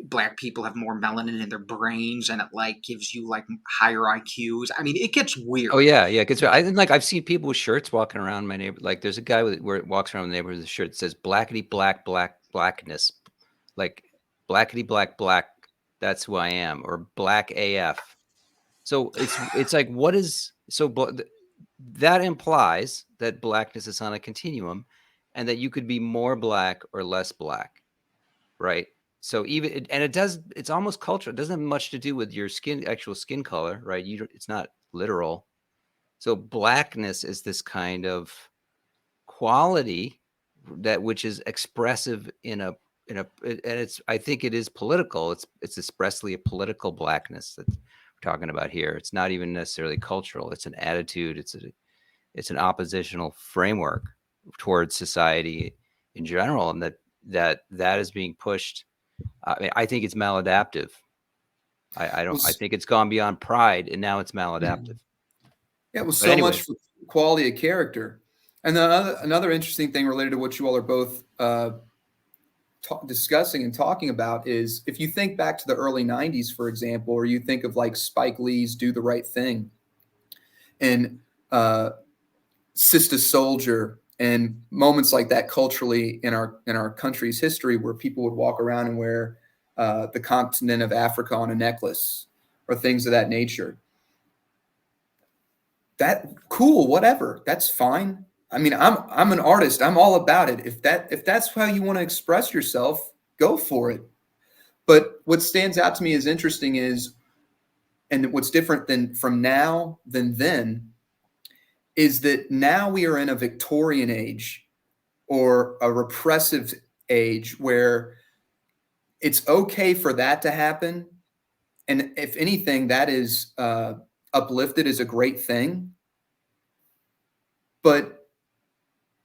Black people have more melanin in their brains, and it like gives you like higher IQs. I mean, it gets weird. Oh yeah, yeah. Because I've seen people with shirts walking around my neighborhood. Like, there's a guy where it walks around the neighborhood with a shirt that says "Blackity black blackness," like "Blackity black. That's who I am," or "Black AF." So it's like, what is that implies that Blackness is on a continuum, and that you could be more Black or less Black, right? So it's almost cultural. It doesn't have much to do with your actual skin color, right? It's not literal. So Blackness is this kind of quality which is expressive and I think it is political. It's expressly a political Blackness that we're talking about here. It's not even necessarily cultural. It's an attitude. It's an oppositional framework towards society in general, and that is being pushed I mean, I think it's maladaptive. I don't. Well, I think it's gone beyond pride, and now it's maladaptive. yeah, well, But so anyway, much for quality of character. And then another interesting thing related to what you all are both discussing and talking about is if you think back to the early 90s, for example, or you think of like Spike Lee's Do the Right Thing and Sister Soldier and moments like that culturally in our country's history where people would walk around and wear the continent of Africa on a necklace or things of that nature. That cool, whatever. That's fine. I mean, I'm an artist. I'm all about it. If that's how you want to express yourself, go for it. But what stands out to me as interesting is, and what's different than from now than then, is that now we are in a Victorian age or a repressive age where it's okay for that to happen. And if anything, that is uplifted as a great thing. But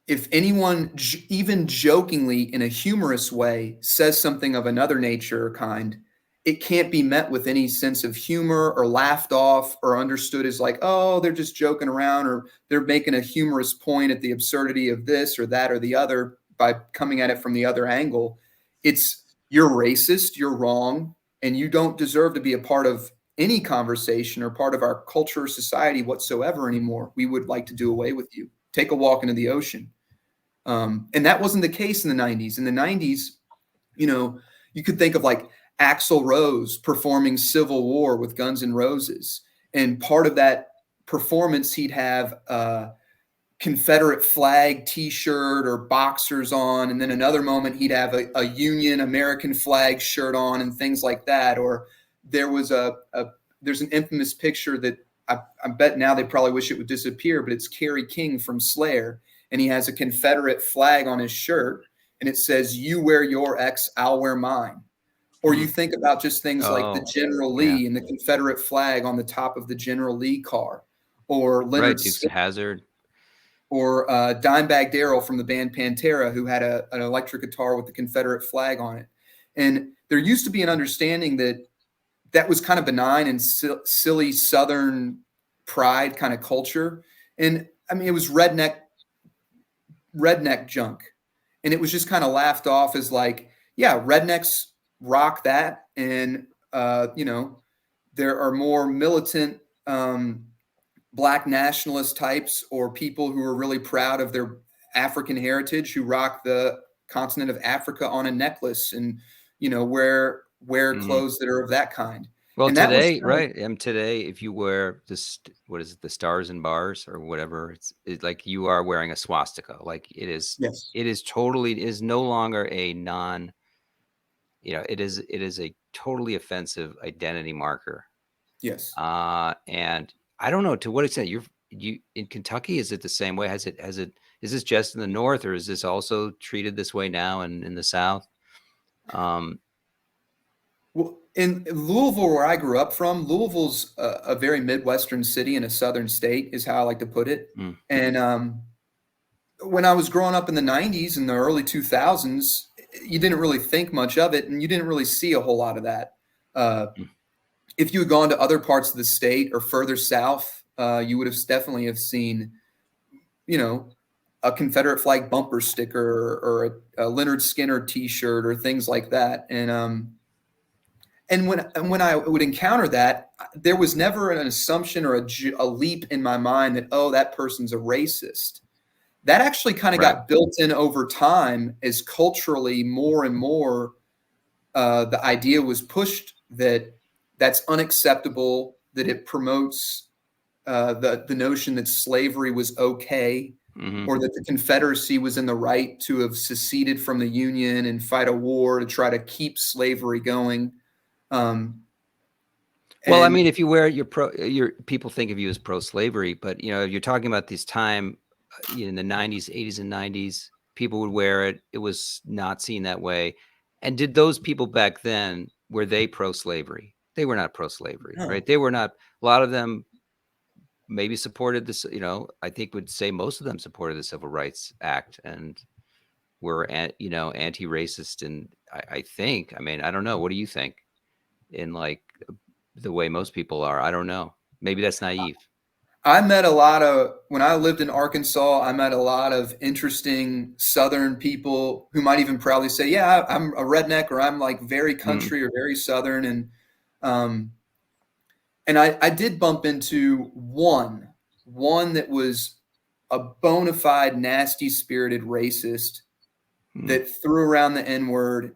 if anyone even jokingly in a humorous way says something of another nature or kind, it can't be met with any sense of humor or laughed off or understood as like, oh, they're just joking around or they're making a humorous point at the absurdity of this or that or the other by coming at it from the other angle. It's you're racist, you're wrong, and you don't deserve to be a part of any conversation or part of our culture or society whatsoever anymore. We would like to do away with you. Take a walk into the ocean. And that wasn't the case in the 90s. In the 90s, you could think of like Axl Rose performing Civil War with Guns N' Roses. And part of that performance, he'd have a Confederate flag T-shirt or boxers on. And then another moment, he'd have a Union American flag shirt on and things like that. Or there was there's an infamous picture that I bet now they probably wish it would disappear, but it's Kerry King from Slayer. And he has a Confederate flag on his shirt, and it says, "You wear your X, I'll wear mine." Or you think about just things like the General Lee and the Confederate flag on the top of the General Lee car, or Leonard Dukes of Hazzard, or Dimebag Darrell from the band Pantera, who had an electric guitar with the Confederate flag on it. And there used to be an understanding that was kind of benign and silly Southern pride kind of culture. And I mean, it was redneck junk. And it was just kind of laughed off as like, yeah, rednecks rock that. And, there are more militant Black nationalist types or people who are really proud of their African heritage who rock the continent of Africa on a necklace and, wear clothes that are of that kind. Well, and today, right? Today, if you wear this, what is it, the stars and bars or whatever, it's like you are wearing a swastika. Like it is, yes, it is no longer a non. It is a totally offensive identity marker. yes. And I don't know to what extent you in Kentucky, is it the same way? Is this just in the North, or is this also treated this way now in the South? Well, in Louisville, where I grew up from, Louisville's a very Midwestern city in a Southern state, is how I like to put it. Mm. And when I was growing up in the 90s and the early 2000s, you didn't really think much of it, and you didn't really see a whole lot of that. If you had gone to other parts of the state or further south, you would have definitely have seen, a Confederate flag bumper sticker or a Leonard Skinner T-shirt or things like that. And when I would encounter that, there was never an assumption or a leap in my mind that, oh, that person's a racist. That actually kind of got built in over time as culturally more and more the idea was pushed that that's unacceptable, that it promotes the notion that slavery was okay, or that the Confederacy was in the right to have seceded from the Union and fight a war to try to keep slavery going. Well, I mean, if you wear your people think of you as pro-slavery, but you're talking about this time in the 90s, 80s, and 90s. People would wear it. It was not seen that way. And did those people back then, were they pro-slavery? They were not pro-slavery, right? They were not. A lot of them maybe supported this. I think would say most of them supported the Civil Rights Act, and we're anti-racist, and I think, I mean, I don't know. What do you think? In like the way most people are, I don't know. Maybe that's naive. When I lived in Arkansas, I met a lot of interesting Southern people who might even proudly say, yeah, I'm a redneck, or I'm like very country or very Southern. And I did bump into one that was a bona fide, nasty spirited racist that threw around the N-word.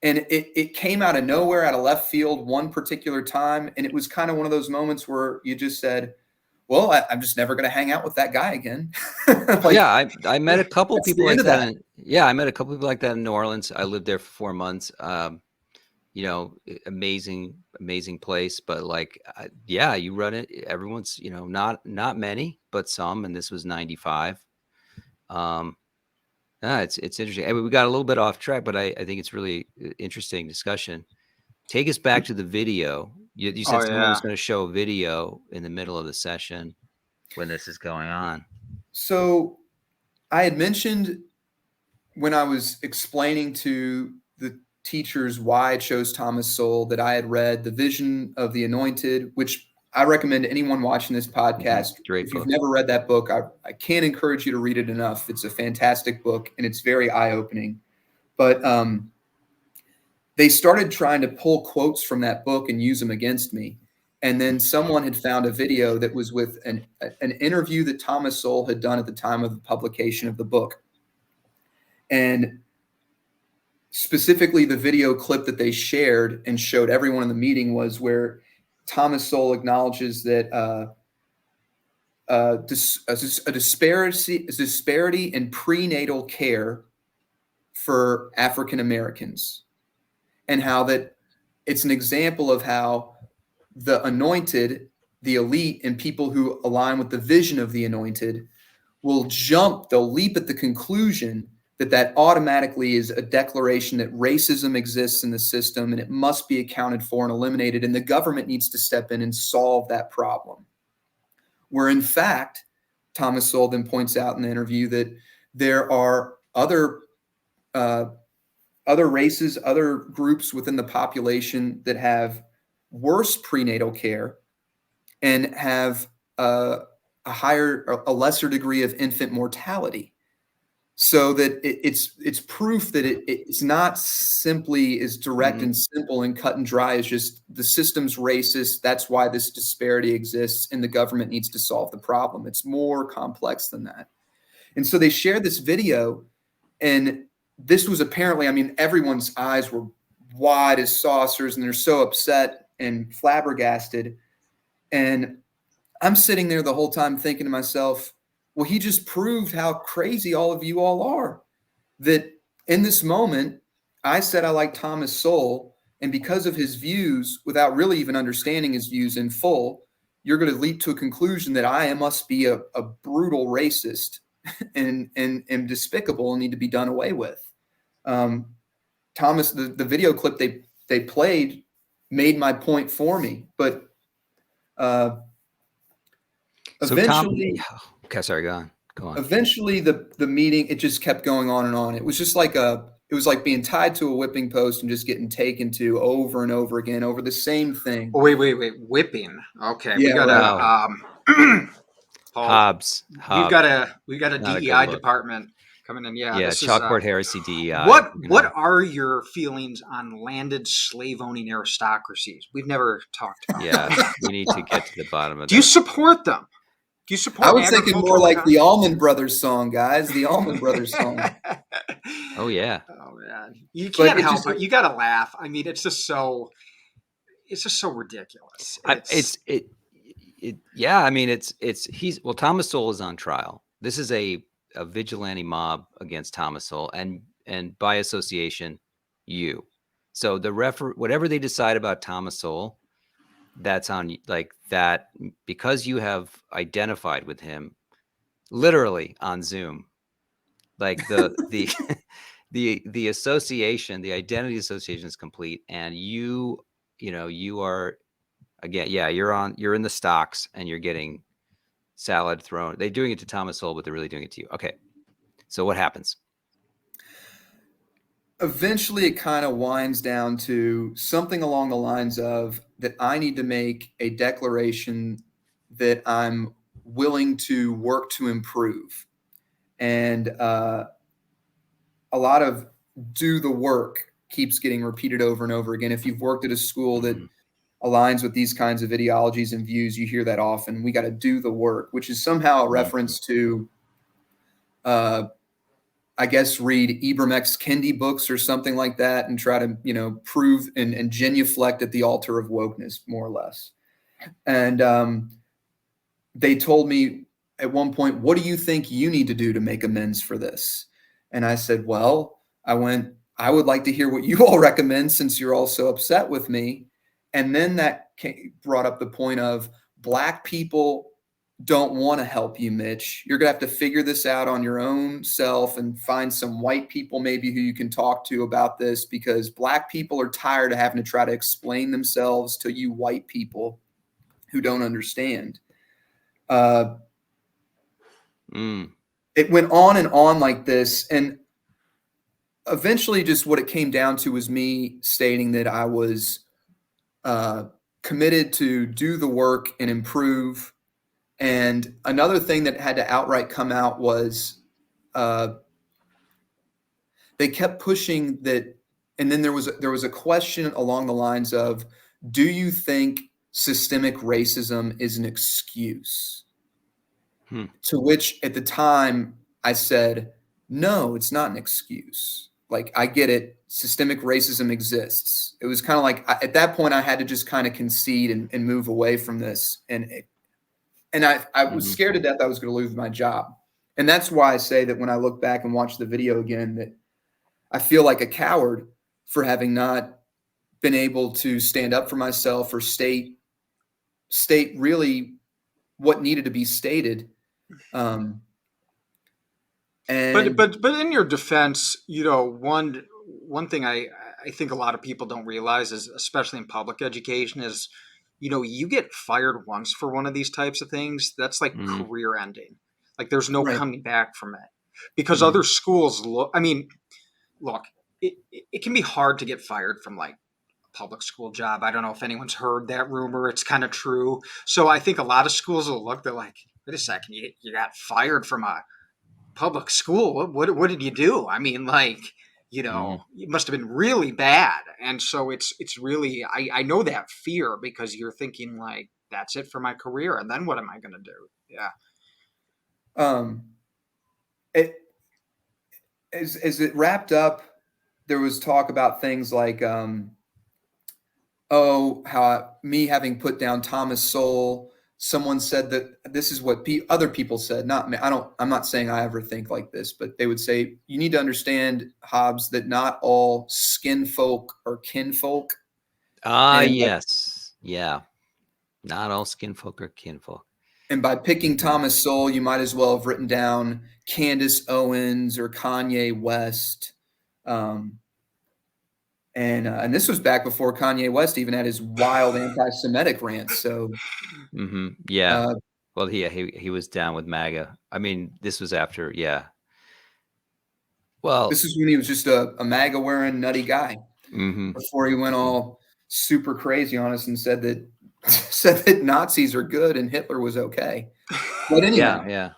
And it came out of nowhere, out of left field, one particular time. And it was kind of one of those moments where you just said, well, I'm just never going to hang out with that guy again. Like, yeah, I met a couple people like that. I met a couple people like that in New Orleans. I lived there for 4 months. Amazing place. But like, you run it. Everyone's, not many, but some. And this was 95. It's interesting. I mean, we got a little bit off track, but I think it's really interesting discussion. Take us back to the video. You said someone was going to show a video in the middle of the session when this is going on. So I had mentioned when I was explaining to the teachers why I chose Thomas Sowell that I had read The Vision of the Anointed, which I recommend anyone watching this podcast. Great if book. You've never read that book, I can't encourage you to read it enough. It's a fantastic book, and it's very eye-opening. But they started trying to pull quotes from that book and use them against me. And then someone had found a video that was with an interview that Thomas Sowell had done at the time of the publication of the book. And specifically, the video clip that they shared and showed everyone in the meeting was where Thomas Sowell acknowledges that a disparity in prenatal care for African Americans, and how that it's an example of how the anointed, the elite, and people who align with the vision of the anointed they'll leap at the conclusion that automatically is a declaration that racism exists in the system and it must be accounted for and eliminated, and the government needs to step in and solve that problem. Where in fact, Thomas Sowell then points out in the interview that there are other races, other groups within the population that have worse prenatal care and have a lesser degree of infant mortality. So that it's proof that it's not simply as direct and simple and cut and dry as just the system's racist. That's why this disparity exists, and the government needs to solve the problem. It's more complex than that. And so they shared this video, and this was apparently, I mean, everyone's eyes were wide as saucers, and they're so upset and flabbergasted. And I'm sitting there the whole time thinking to myself, well, he just proved how crazy all of you all are. That in this moment, I said I like Thomas Sowell, and because of his views, without really even understanding his views in full, you're going to leap to a conclusion that I must be a brutal racist and despicable and need to be done away with. Thomas, the video clip they played made my point for me, but eventually, okay, sorry, go on. Eventually, the meeting, it just kept going on and on. It was just like it was like being tied to a whipping post and just getting taken to over and over again over the same thing. Oh, wait, whipping. Okay, yeah, we got Hobbs. We got a DEI department coming in. Yeah, this Chalkboard Heresy DEI. What are your feelings on landed slave owning aristocracies? We've never talked about. Yeah, we need to get to the bottom of that. Do you support them? Do you support? I was thinking more like the Allman Brothers song, guys. The Allman Brothers song. Oh yeah. Oh man, you can't help it. You got to laugh. I mean, it's just so ridiculous. Yeah. I mean, Thomas Sowell is on trial. This is a vigilante mob against Thomas Sowell, and by association, you. So whatever they decide about Thomas Sowell, that's on like that, because you have identified with him literally on Zoom, like the association, the identity association is complete, and you are, again, you're in the stocks and you're getting salad thrown. They're doing it to Thomas Sowell, but they're really doing it to you. Okay, so what happens? eventually it kind of winds down to something along the lines of that I need to make a declaration that I'm willing to work to improve. And a lot of do the work keeps getting repeated over and over again. If you've worked at a school that aligns with these kinds of ideologies and views, you hear that often. We got to do the work, which is somehow a reference to, I guess, read Ibram X. Kendi books or something like that and try to, prove and genuflect at the altar of wokeness, more or less. And they told me at one point, what do you think you need to do to make amends for this? And I said, well, I would like to hear what you all recommend since you're all so upset with me. And then that brought up the point of Black people don't want to help you, Mitch. You're going to have to figure this out on your own self and find some white people maybe who you can talk to about this, because Black people are tired of having to try to explain themselves to you white people who don't understand. It went on like this. And eventually just what it came down to was me stating that I was committed to do the work and improve. And another thing that had to outright come out was they kept pushing that. And then there was a question along the lines of, do you think systemic racism is an excuse? To which at the time I said, no, it's not an excuse. Like, I get it. Systemic racism exists. It was kind of like at that point I had to just kind of concede and move away from this. And I was scared to death I was going to lose my job. And that's why I say that when I look back and watch the video again, that I feel like a coward for having not been able to stand up for myself or state really what needed to be stated. And but in your defense, one thing I think a lot of people don't realize is, especially in public education, is you get fired once for one of these types of things, that's like career ending. Like, there's no coming back from it, because other schools look, it can be hard to get fired from like a public school job. I don't know if anyone's heard that rumor. It's kind of true. So I think a lot of schools will look, they're like, wait a second, you got fired from a public school. What did you do? I mean, like, it must have been really bad. And so it's really, I know that fear, because you're thinking like, that's it for my career. And then what am I going to do? Yeah. As it wrapped up, there was talk about things like, me having put down Thomas Sowell. Someone said that this is what other people said, not me. I'm not saying I ever think like this, but they would say, you need to understand, Hobbs, that not all skin folk are kinfolk. Yes. Yeah. Not all skin folk are kinfolk. And by picking Thomas Sowell, you might as well have written down Candace Owens or Kanye West. And this was back before Kanye West even had his wild anti-Semitic rants. So, yeah. Well, he was down with MAGA. I mean, this was after, yeah. Well, this is when he was just a MAGA wearing nutty guy. Before he went all super crazy on us and said that Nazis are good and Hitler was okay. But anyway, yeah.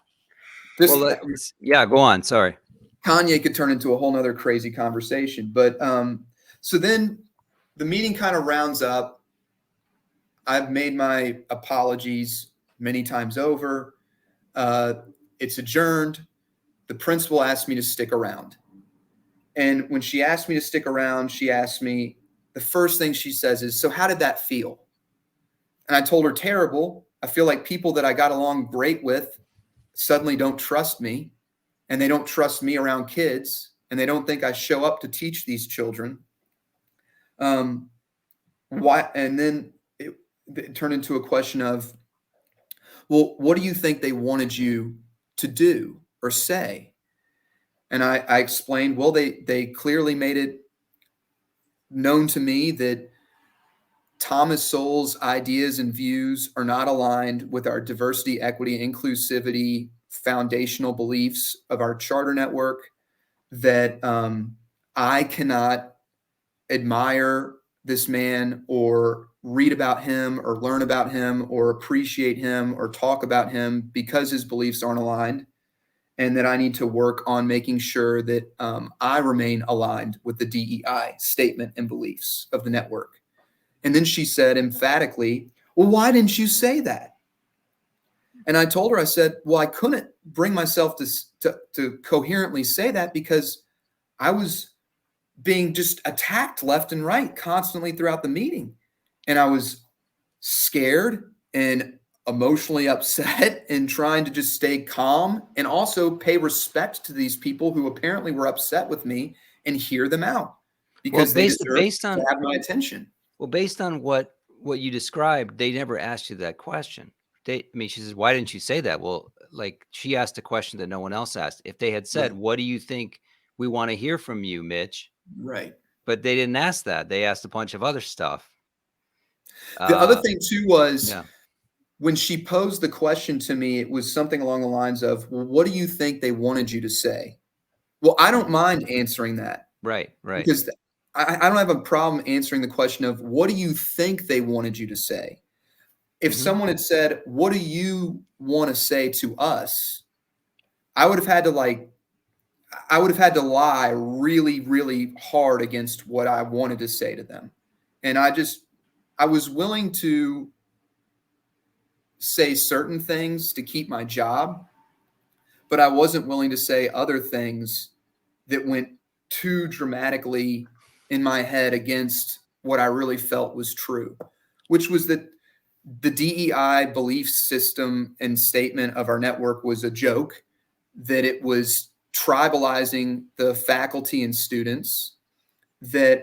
Yeah. Go on. Sorry. Kanye could turn into a whole nother crazy conversation. But so then the meeting kind of rounds up. I've made my apologies many times over. It's adjourned. The principal asked me to stick around. And when she asked me to stick around, she asked me, the first thing she says is, so how did that feel? And I told her, terrible. I feel like people that I got along great with suddenly don't trust me, and they don't trust me around kids, and they don't think I show up to teach these children. Why? And then it turned into a question of, well, what do you think they wanted you to do or say? And I explained, well, they clearly made it known to me that Thomas Sowell's ideas and views are not aligned with our diversity, equity, inclusivity, foundational beliefs of our charter network, that I cannot admire this man or read about him or learn about him or appreciate him or talk about him because his beliefs aren't aligned, and that I need to work on making sure that I remain aligned with the DEI statement and beliefs of the network. And then she said emphatically, well, why didn't you say that? And I told her, I said, well, I couldn't bring myself to coherently say that because I was being just attacked left and right constantly throughout the meeting. And I was scared and emotionally upset and trying to just stay calm and also pay respect to these people who apparently were upset with me and hear them out because they deserve to have my attention. Well, based on what you described, they never asked you that question. She says, why didn't you say that? Well, like, she asked a question that no one else asked. If they had said, what do you think we want to hear from you, Mitch? Right. But they didn't ask that. They asked a bunch of other stuff. The other thing too was when she posed the question to me, it was something along the lines of, well, what do you think they wanted you to say? Well, I don't mind answering that. Right. Because I don't have a problem answering the question of, what do you think they wanted you to say? If someone had said, what do you want to say to us? I would have had to lie really, really hard against what I wanted to say to them. And I was willing to say certain things to keep my job, but I wasn't willing to say other things that went too dramatically in my head against what I really felt was true, which was that the DEI belief system and statement of our network was a joke, that it was tribalizing the faculty and students, that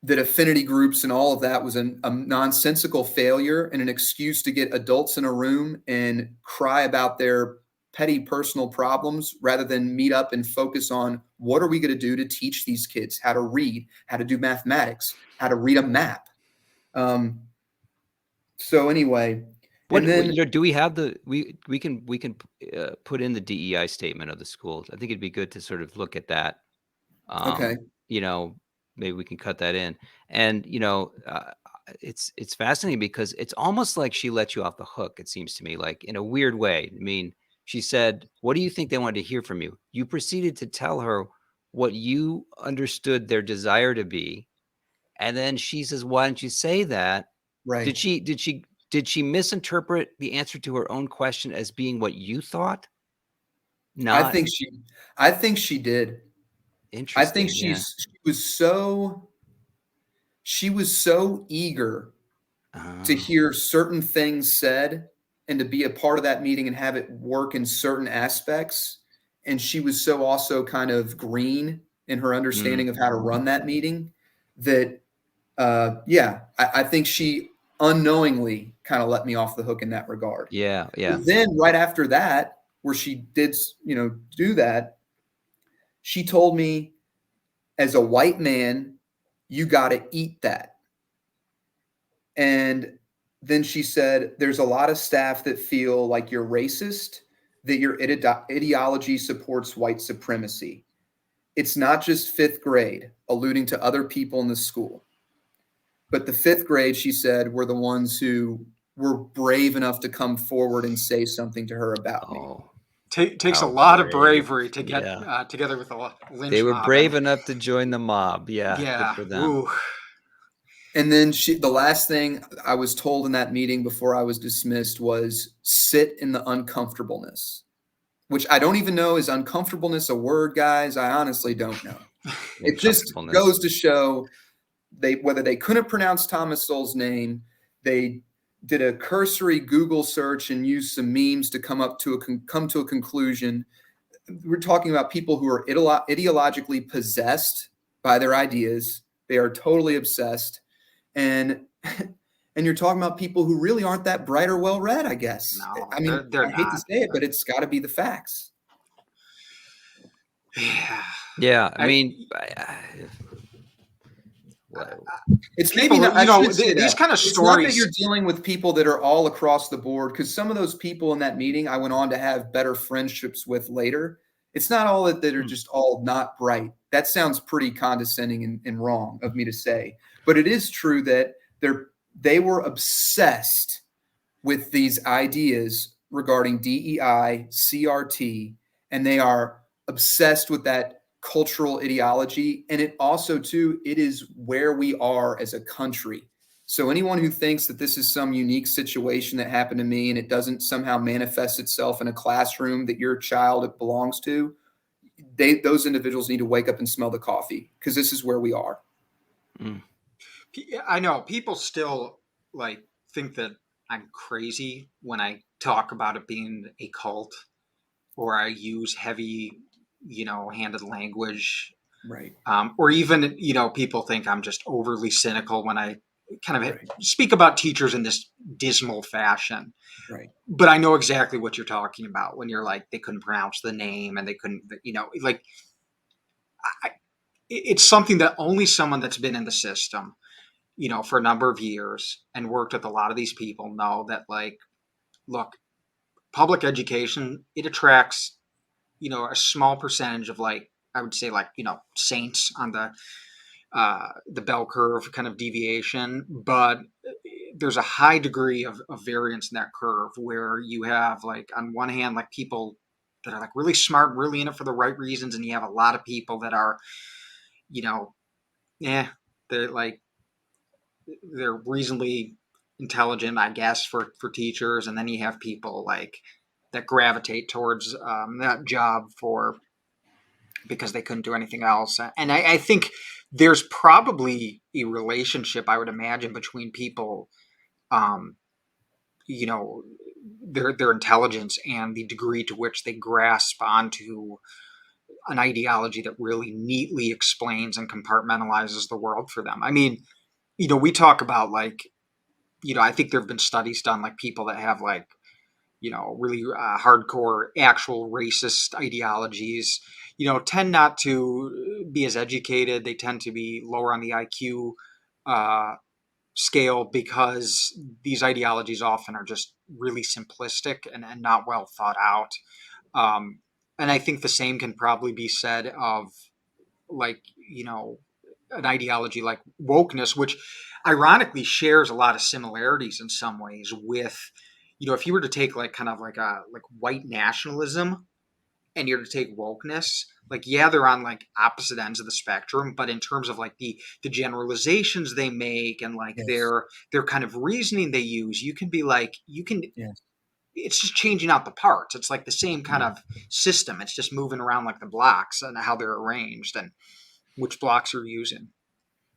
affinity groups and all of that was a nonsensical failure and an excuse to get adults in a room and cry about their petty personal problems rather than meet up and focus on what are we going to do to teach these kids how to read, how to do mathematics, how to read a map. So anyway, do we have we can put in the DEI statement of the schools. I think it'd be good to sort of look at that. Okay. Maybe we can cut that in. And it's fascinating because it's almost like she let you off the hook. It seems to me, like, in a weird way. I mean, she said, what do you think they wanted to hear from you? You proceeded to tell her what you understood their desire to be. And then she says, why didn't you say that? Right. Did she misinterpret the answer to her own question as being what you thought? No. I think she did. Interesting. I think she was so eager to hear certain things said and to be a part of that meeting and have it work in certain aspects. And she was so also kind of green in her understanding of how to run that meeting that, I think she unknowingly kind of let me off the hook in that regard. Yeah. But then right after that, where she did, do that, she told me, as a white man, you got to eat that. And then she said, there's a lot of staff that feel like you're racist, that your ideology supports white supremacy. It's not just fifth grade, alluding to other people in the school. But the fifth grade, she said, were the ones who were brave enough to come forward and say something to her about me. Takes a lot of bravery to get together with a lynch They were mob. brave enough to join the mob. Yeah. Good for them. Ooh. And then the last thing I was told in that meeting before I was dismissed was sit in the uncomfortableness, which I don't even know, is uncomfortableness a word, guys? I honestly don't know. It just goes to show whether they couldn't pronounce Thomas Sowell's name, they did a cursory Google search and used some memes to come to a conclusion. We're talking about people who are ideologically possessed by their ideas. They are totally obsessed. And you're talking about people who really aren't that bright or well-read, I guess. No, I mean, they're I hate to say it, but it's got to be the facts. Yeah. I mean, it's maybe not, these kind of stories. It's not that you're dealing with people that are all across the board, because some of those people in that meeting I went on to have better friendships with later. It's not all that are just all not bright. That sounds pretty condescending and wrong of me to say, but it is true that they were obsessed with these ideas regarding DEI, CRT, and they are obsessed with that cultural ideology. And it also, too, it is where we are as a country. So anyone who thinks that this is some unique situation that happened to me and it doesn't somehow manifest itself in a classroom that your child belongs to, those individuals need to wake up and smell the coffee, because this is where we are. I know people still like think that I'm crazy when I talk about it being a cult, or I use heavy, handed language. Right. Or even, people think I'm just overly cynical when I kind of speak about teachers in this dismal fashion. Right. But I know exactly what you're talking about when you're like, they couldn't pronounce the name and they couldn't, it's something that only someone that's been in the system, for a number of years and worked with a lot of these people know that, like, look, public education, it attracts, a small percentage of, like, I would say, like, saints on the bell curve kind of deviation, but there's a high degree of variance in that curve where you have, like, on one hand, like, people that are like really smart, really in it for the right reasons, and you have a lot of people that are, they're like, they're reasonably intelligent, I guess, for teachers, and then you have people like that gravitate towards that job because they couldn't do anything else. And I think there's probably a relationship, I would imagine, between people, their intelligence and the degree to which they grasp onto an ideology that really neatly explains and compartmentalizes the world for them. I mean, we talk about, like, I think there have been studies done, like, people that have, like, really hardcore actual racist ideologies, tend not to be as educated. They tend to be lower on the IQ scale because these ideologies often are just really simplistic and not well thought out. And I think the same can probably be said of, like, an ideology like wokeness, which ironically shares a lot of similarities in some ways with, if you were to take, like, kind of like white nationalism and you're to take wokeness, like, yeah, they're on, like, opposite ends of the spectrum, but in terms of, like, the generalizations they make and, like, Yes. their kind of reasoning they use, you can be like, Yes. it's just changing out the parts. It's like the same kind of system. It's just moving around, like, the blocks and how they're arranged and which blocks you're using.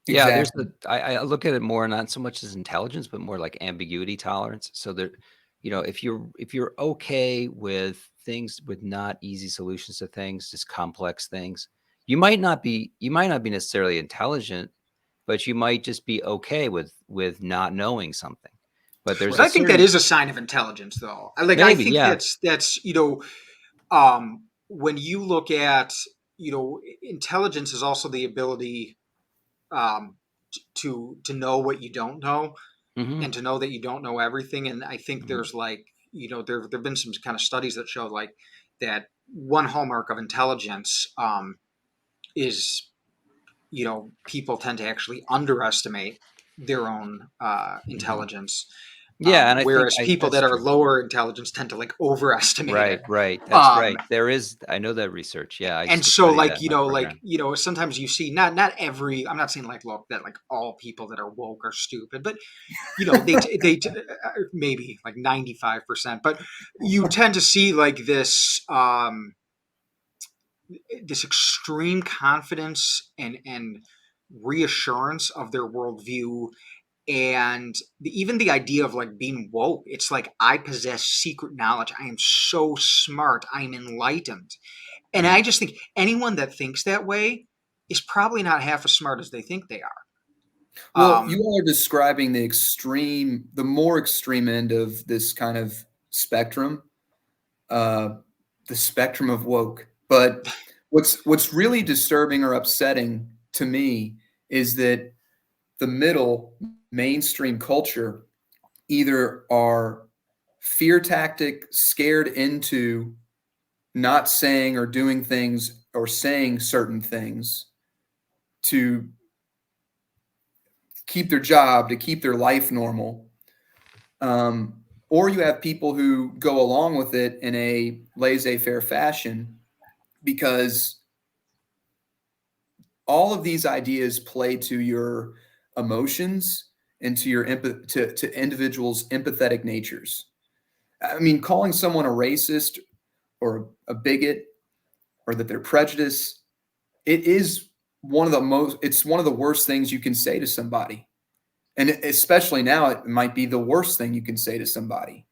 Yeah, there's Exactly. I look at it more not so much as intelligence, but more like ambiguity tolerance. So there, if you're okay with things with not easy solutions to things, just complex things, you might not be necessarily intelligent, but you might just be okay with not knowing something. But there's But a I think that certain is a sign of intelligence, though. I maybe, think yeah. that's when you look at, intelligence is also the ability um, to know what you don't know Hmm. and to know that you don't know everything. And I think Hmm. there's, like, there've been some kind of studies that show, like, that one hallmark of intelligence is, people tend to actually underestimate their own Hmm. intelligence. Yeah, and I think Whereas people that's that are true. lower intelligence tend to, like, overestimate Right, it. right. That's Um, right. I know that research. Yeah, I and used to so, study like, that in my program. sometimes you see not every, I'm not saying, like, look, that, like, all people that are woke are stupid, but, maybe like 95%, but you tend to see, like, this extreme confidence and reassurance of their worldview. And even the idea of, like, being woke, it's like, I possess secret knowledge. I am so smart. I am enlightened. And I just think anyone that thinks that way is probably not half as smart as they think they are. Well, you all are describing the more extreme end of this kind of spectrum, uh, the spectrum of woke. But what's really disturbing or upsetting to me is that the middle mainstream culture either are fear tactic, scared into not saying or doing things or saying certain things to keep their job, to keep their life normal. Or you have people who go along with it in a laissez-faire fashion because all of these ideas play to your emotions and to your to individuals' empathetic natures. I mean, calling someone a racist or a bigot or that they're prejudiced, it's one of the worst things you can say to somebody. And especially now, it might be the worst thing you can say to somebody.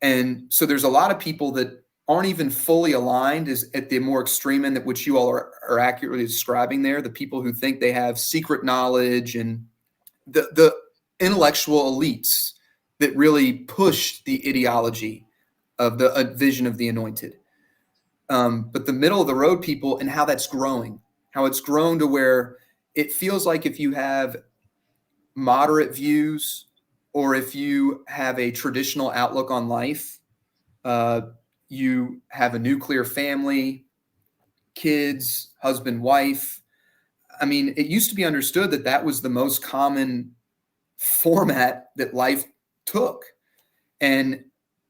And so there's a lot of people that aren't even fully aligned is at the more extreme end, that which you all are accurately describing there, the people who think they have secret knowledge and the intellectual elites that really push the ideology of the vision of the anointed. But the middle of the road people and how that's growing, how it's grown to where it feels like if you have moderate views or if you have a traditional outlook on life, you have a nuclear family, kids, husband, wife. I mean, it used to be understood that that was the most common format that life took. And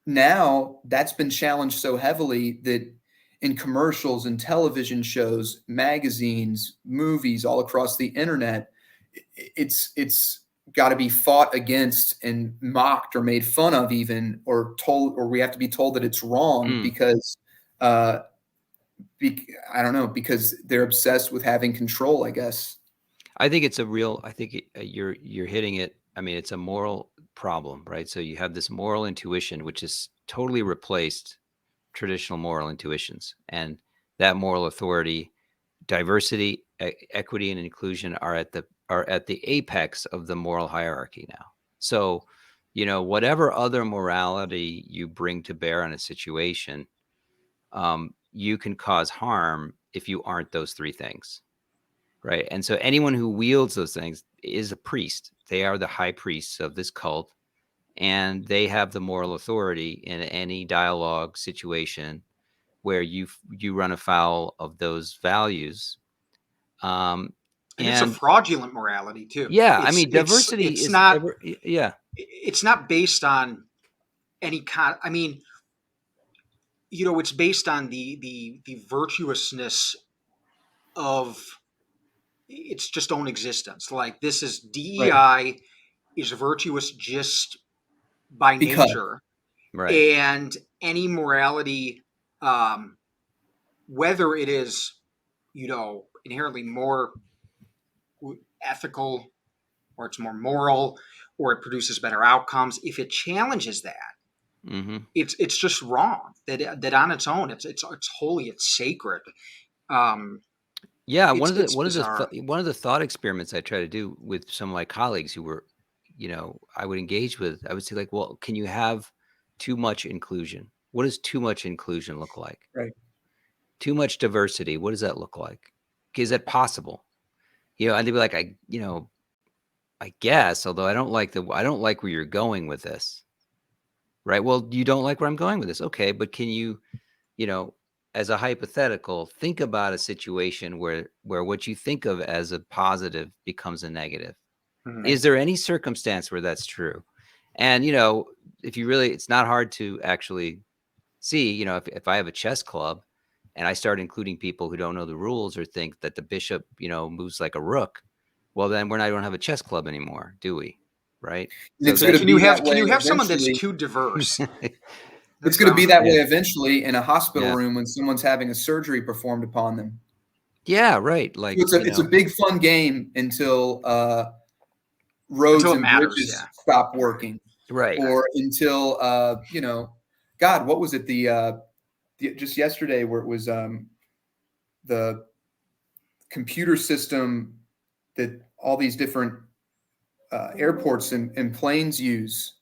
now that's been challenged so heavily that in commercials and television shows, magazines, movies, all across the internet, it's got to be fought against and mocked or made fun of even, or told, or we have to be told that it's wrong because, I don't know, because they're obsessed with having control, I guess. I think it's a real, I think you're hitting it. I mean, it's a moral problem, right? So you have this moral intuition, which has totally replaced traditional moral intuitions, and that moral authority, diversity, equity, and inclusion are at the apex of the moral hierarchy now. So, whatever other morality you bring to bear on a situation, you can cause harm if you aren't those three things, right? And so anyone who wields those things is a priest. They are the high priests of this cult, and they have the moral authority in any dialogue situation where you run afoul of those values. And it's a fraudulent morality too. Yeah, I mean, diversity it's is not. Yeah, it's not based on any kind. I mean, it's based on the virtuousness of its just own existence. Like, this is DEI Right. is virtuous just by Because nature, right. and any morality, whether it is inherently more ethical, or it's more moral, or it produces better outcomes, if it challenges that, it's just wrong. That on its own, it's holy, it's sacred. Yeah, It's bizarre. one of the thought experiments I try to do with some of my colleagues who were, I would engage with, I would say, like, well, can you have too much inclusion? What does too much inclusion look like? right. Too much diversity, what does that look like? Is that possible? And they'd be like, I guess, although I don't like where you're going with this. Right? Well, you don't like where I'm going with this. Okay, but can you, as a hypothetical, think about a situation where what you think of as a positive becomes a negative. Mhm. Is there any circumstance where that's true? And if you really, it's not hard to actually see. If I have a chess club and I start including people who don't know the rules or think that the bishop, moves like a rook, well, then we don't have a chess club anymore, do we? Right? And So it's going to Can be you that have way someone that's eventually. too diverse? It's going to be that way Yeah. eventually in a hospital Yeah. room when someone's having a surgery performed upon them. Yeah, right. Like, It's a big fun game until roads Until it and matters, bridges yeah. stop working, right. or until God, what was it? Just yesterday where it was the computer system that all these different airports and planes use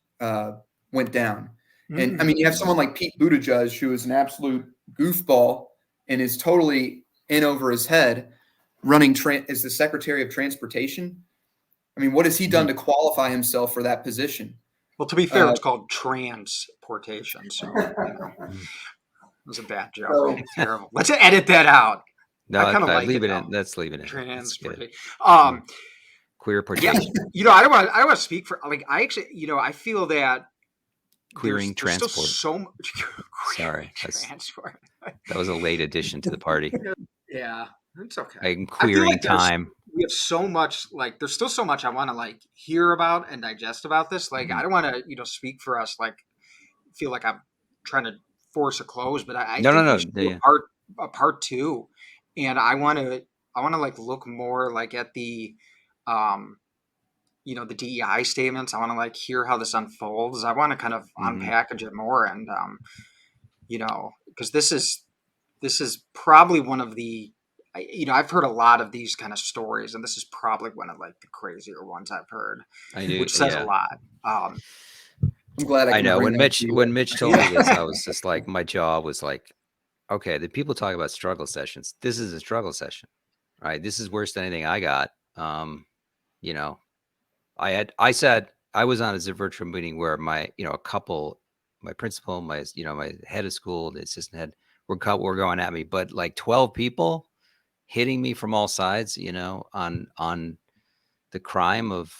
went down. And I mean, you have someone like Pete Buttigieg, who is an absolute goofball and is totally in over his head, running as the Secretary of Transportation. I mean, what has he done to qualify himself for that position? Well, to be fair, it's called transportation. So, was a bad joke. So Terrible. Let's edit that out. No, I that's kind of fine. like Leave it it though. in. Let's leave it in. That's good. Transportation. Queer Yeah, portation. I don't want to speak for, like, I actually, I feel that Queering there's still transport. so much Sorry, transport. that was a late addition to the party. Yeah, it's okay. Like I feel queering like time. we have so much, like, there's still so much I want to, like, hear about and digest about this. Like, I don't want to, speak for us, like, feel like I'm trying to force a close, but I No, think no, we no. should do Yeah. a part two. And I want to like look more like at the, um, the DEI statements. I want to like hear how this unfolds. I want to kind of Mhm. unpackage it more, and because this is probably one of the, I've heard a lot of these kind of stories, and this is probably one of like the crazier ones I've heard, I knew. which says a Yeah. lot. Um, I'm glad I I can know. bring When that to Mitch told me yeah, this, I was just like, my jaw was like, okay, the people talk about struggle sessions. This is a struggle session, right? This is worse than anything I got. You know, I said I was on a virtual meeting where a couple, my principal, my head of school, the assistant head, were going at me, but like 12 people hitting me from all sides, on the crime of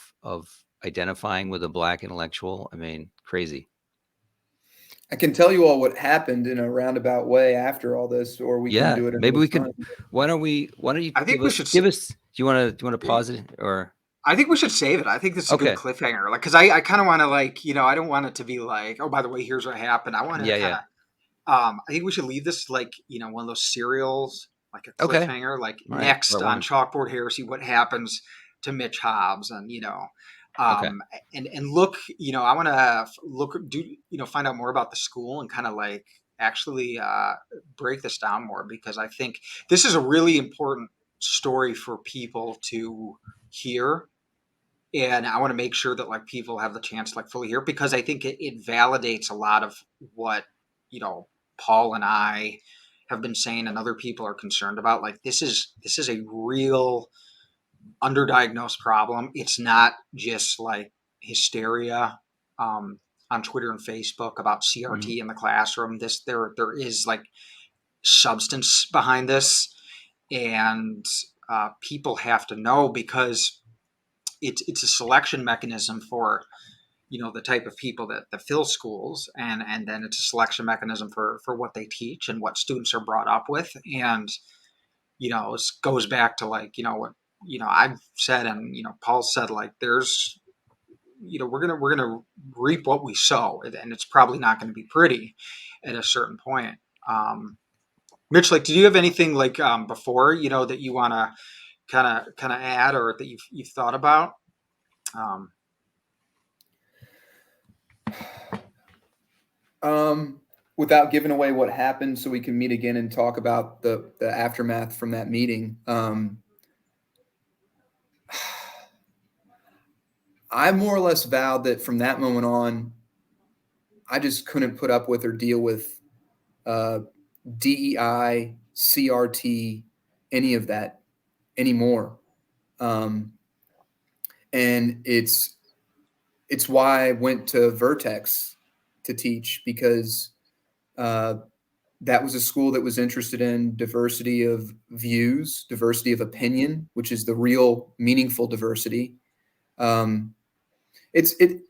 identifying with a Black intellectual. I mean, crazy. I can tell you all what happened in a roundabout way after all this, or we can Yeah, do it maybe another we could. time. Why don't you I think give we us should. give us? Do you want to pause it or? I think we should save it. I think this is a good Okay. cliffhanger. Like, because I kind of want to, like, I don't want it to be like, oh, by the way, here's what happened. I want to Yeah, kind yeah. of, I think we should leave this like, one of those serials, like a Okay. cliffhanger, like All right. next Part on one. Chalkboard Heresy, what happens to Mitch Hobbs, and Okay. and look, I want to find out more about the school and kind of like actually break this down more, because I think this is a really important story for people to hear, and I want to make sure that like people have the chance to like fully hear it, because I think it validates a lot of what Paul and I have been saying and other people are concerned about. Like, this is a real underdiagnosed problem. It's not just like hysteria on Twitter and Facebook about Mhm. CRT in the classroom. There is like substance behind this, and people have to know, because it's a selection mechanism for the type of people that fill schools, and then it's a selection mechanism for what they teach and what students are brought up with. And it goes back to like what I've said, and Paul said, like, there's we're gonna reap what we sow, and it's probably not going to be pretty at a certain point. Mitch, like, did you have anything like before that you want to kind of add, or that you've thought about? um, Without giving away what happened, so we can meet again and talk about the aftermath from that meeting. I more or less vowed that from that moment on, I just couldn't put up with or deal with uh, DEI, CRT, any of that anymore. Um, and it's why I went to Vertex to teach, because uh, that was a school that was interested in diversity of views, diversity of opinion, which is the real meaningful diversity. Um, it's it.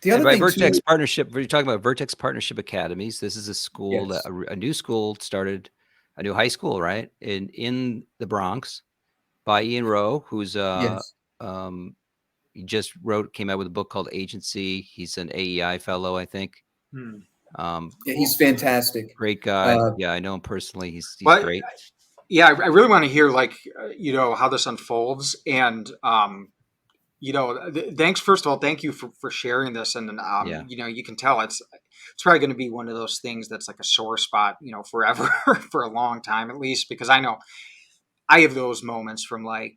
The And other by thing Vertex too. Partnership, we're talking about Vertex Partnership Academies. This is a school that Yes. a new school started, a new high school, right, in the Bronx, by Ian Rowe, who's Yes. um, he just came out with a book called Agency. He's an AEI fellow, I think. Yeah, he's Cool. fantastic. Great guy. Uh, Yeah, I know him personally. He's But great. yeah, I really want to hear like how this unfolds, and thanks, first of all, thank you for sharing this, and Yeah. you can tell it's probably going to be one of those things that's like a sore spot, forever, for a long time at least, because I know I have those moments from like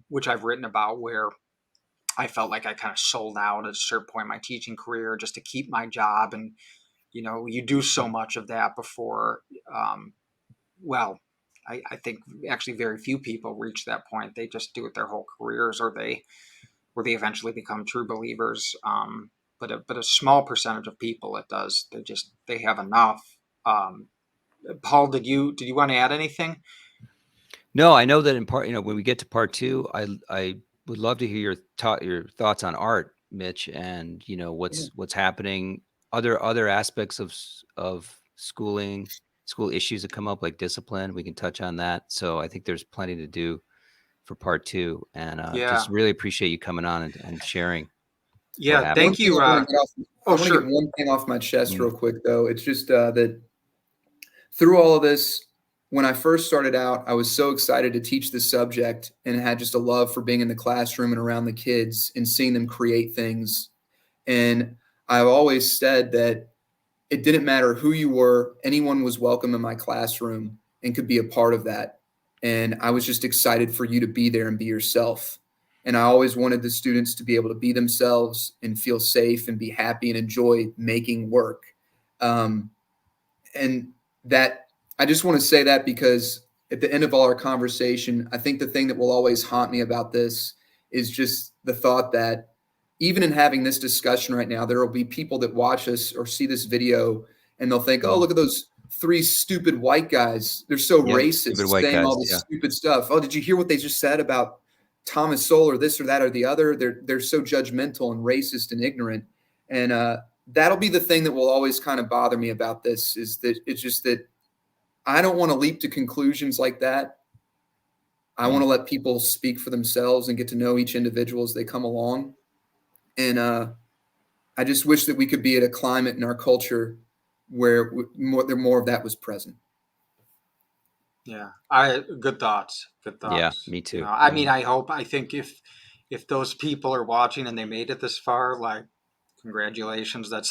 which I've written about, where I felt like I kind of sold out at a certain point in my teaching career just to keep my job, and you do so much of that before. Well, I think actually very few people reach that point. They just do it their whole careers, or they eventually become true believers. But a small percentage of people, it does. They have enough. Paul, did you want to add anything? No, I know that in part, when we get to part 2, I would love to hear your thoughts on art, Mitch, and what's happening, other aspects of school issues that come up, like discipline. We can touch on that. So I think there's plenty to do for part 2, and just really appreciate you coming on and sharing. Yeah, thank you. I want to sure. get one thing off my chest real quick, though. It's just that through all of this, when I first started out, I was so excited to teach the subject and had just a love for being in the classroom and around the kids and seeing them create things. And I've always said that it didn't matter who you were, anyone was welcome in my classroom and could be a part of that. And I was just excited for you to be there and be yourself. And I always wanted the students to be able to be themselves and feel safe and be happy and enjoy making work. And that, I just want to say that because at the end of all our conversation, I think the thing that will always haunt me about this is just the thought that even in having this discussion right now, there will be people that watch us or see this video and they'll think, oh, look at those 3 stupid white guys. They're so racist, saying all this stupid stuff. Oh, did you hear what they just said about Thomas Sowell or this or that or the other? They're so judgmental and racist and ignorant. And that'll be the thing that will always kind of bother me about this, is that it's just that I don't want to leap to conclusions like that. I want to let people speak for themselves and get to know each individual as they come along. And I just wish that we could be at a climate in our culture where more of that was present. Yeah, good thoughts. Good thoughts. Yeah, me too. I mean, I think if those people are watching and they made it this far, like, congratulations. That's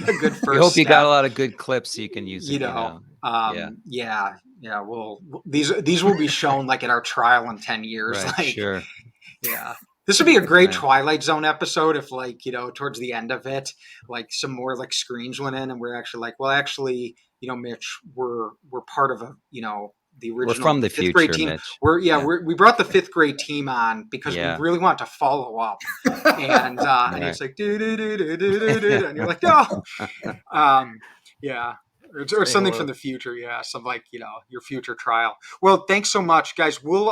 a good first I hope you step. got a lot of good clips so you can use it. Yeah. Well, these will be shown like at our trial in 10 years. Right, like, sure. Yeah. This would be a great Twilight Zone episode if, like, towards the end of it, like, some more like screens went in and we're actually like, well, actually, Mitch, we're part of the original. We're from the 5th future, grade team. Mitch. We brought the 5th grade team on because we really want to follow up. And and it's like and you're like, no. Yeah. Or something from the future, some like your future trial. Well, thanks so much, guys. We'll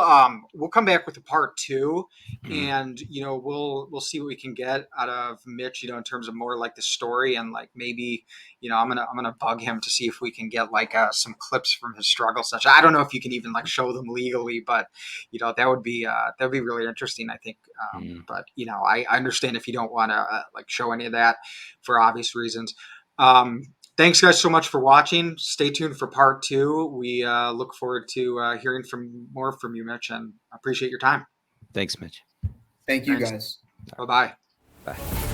come back with a part 2, and we'll see what we can get out of Mitch, in terms of more like the story, and like maybe I'm gonna bug him to see if we can get like some clips from his struggle session. I don't know if you can even like show them legally, but that would be really interesting, I think. But I understand if you don't want to like show any of that for obvious reasons. Thanks, guys, so much for watching. Stay tuned for part 2. We look forward to hearing more from you, Mitch, and appreciate your time. Thanks, Mitch. Thank you, guys. Bye-bye. Bye.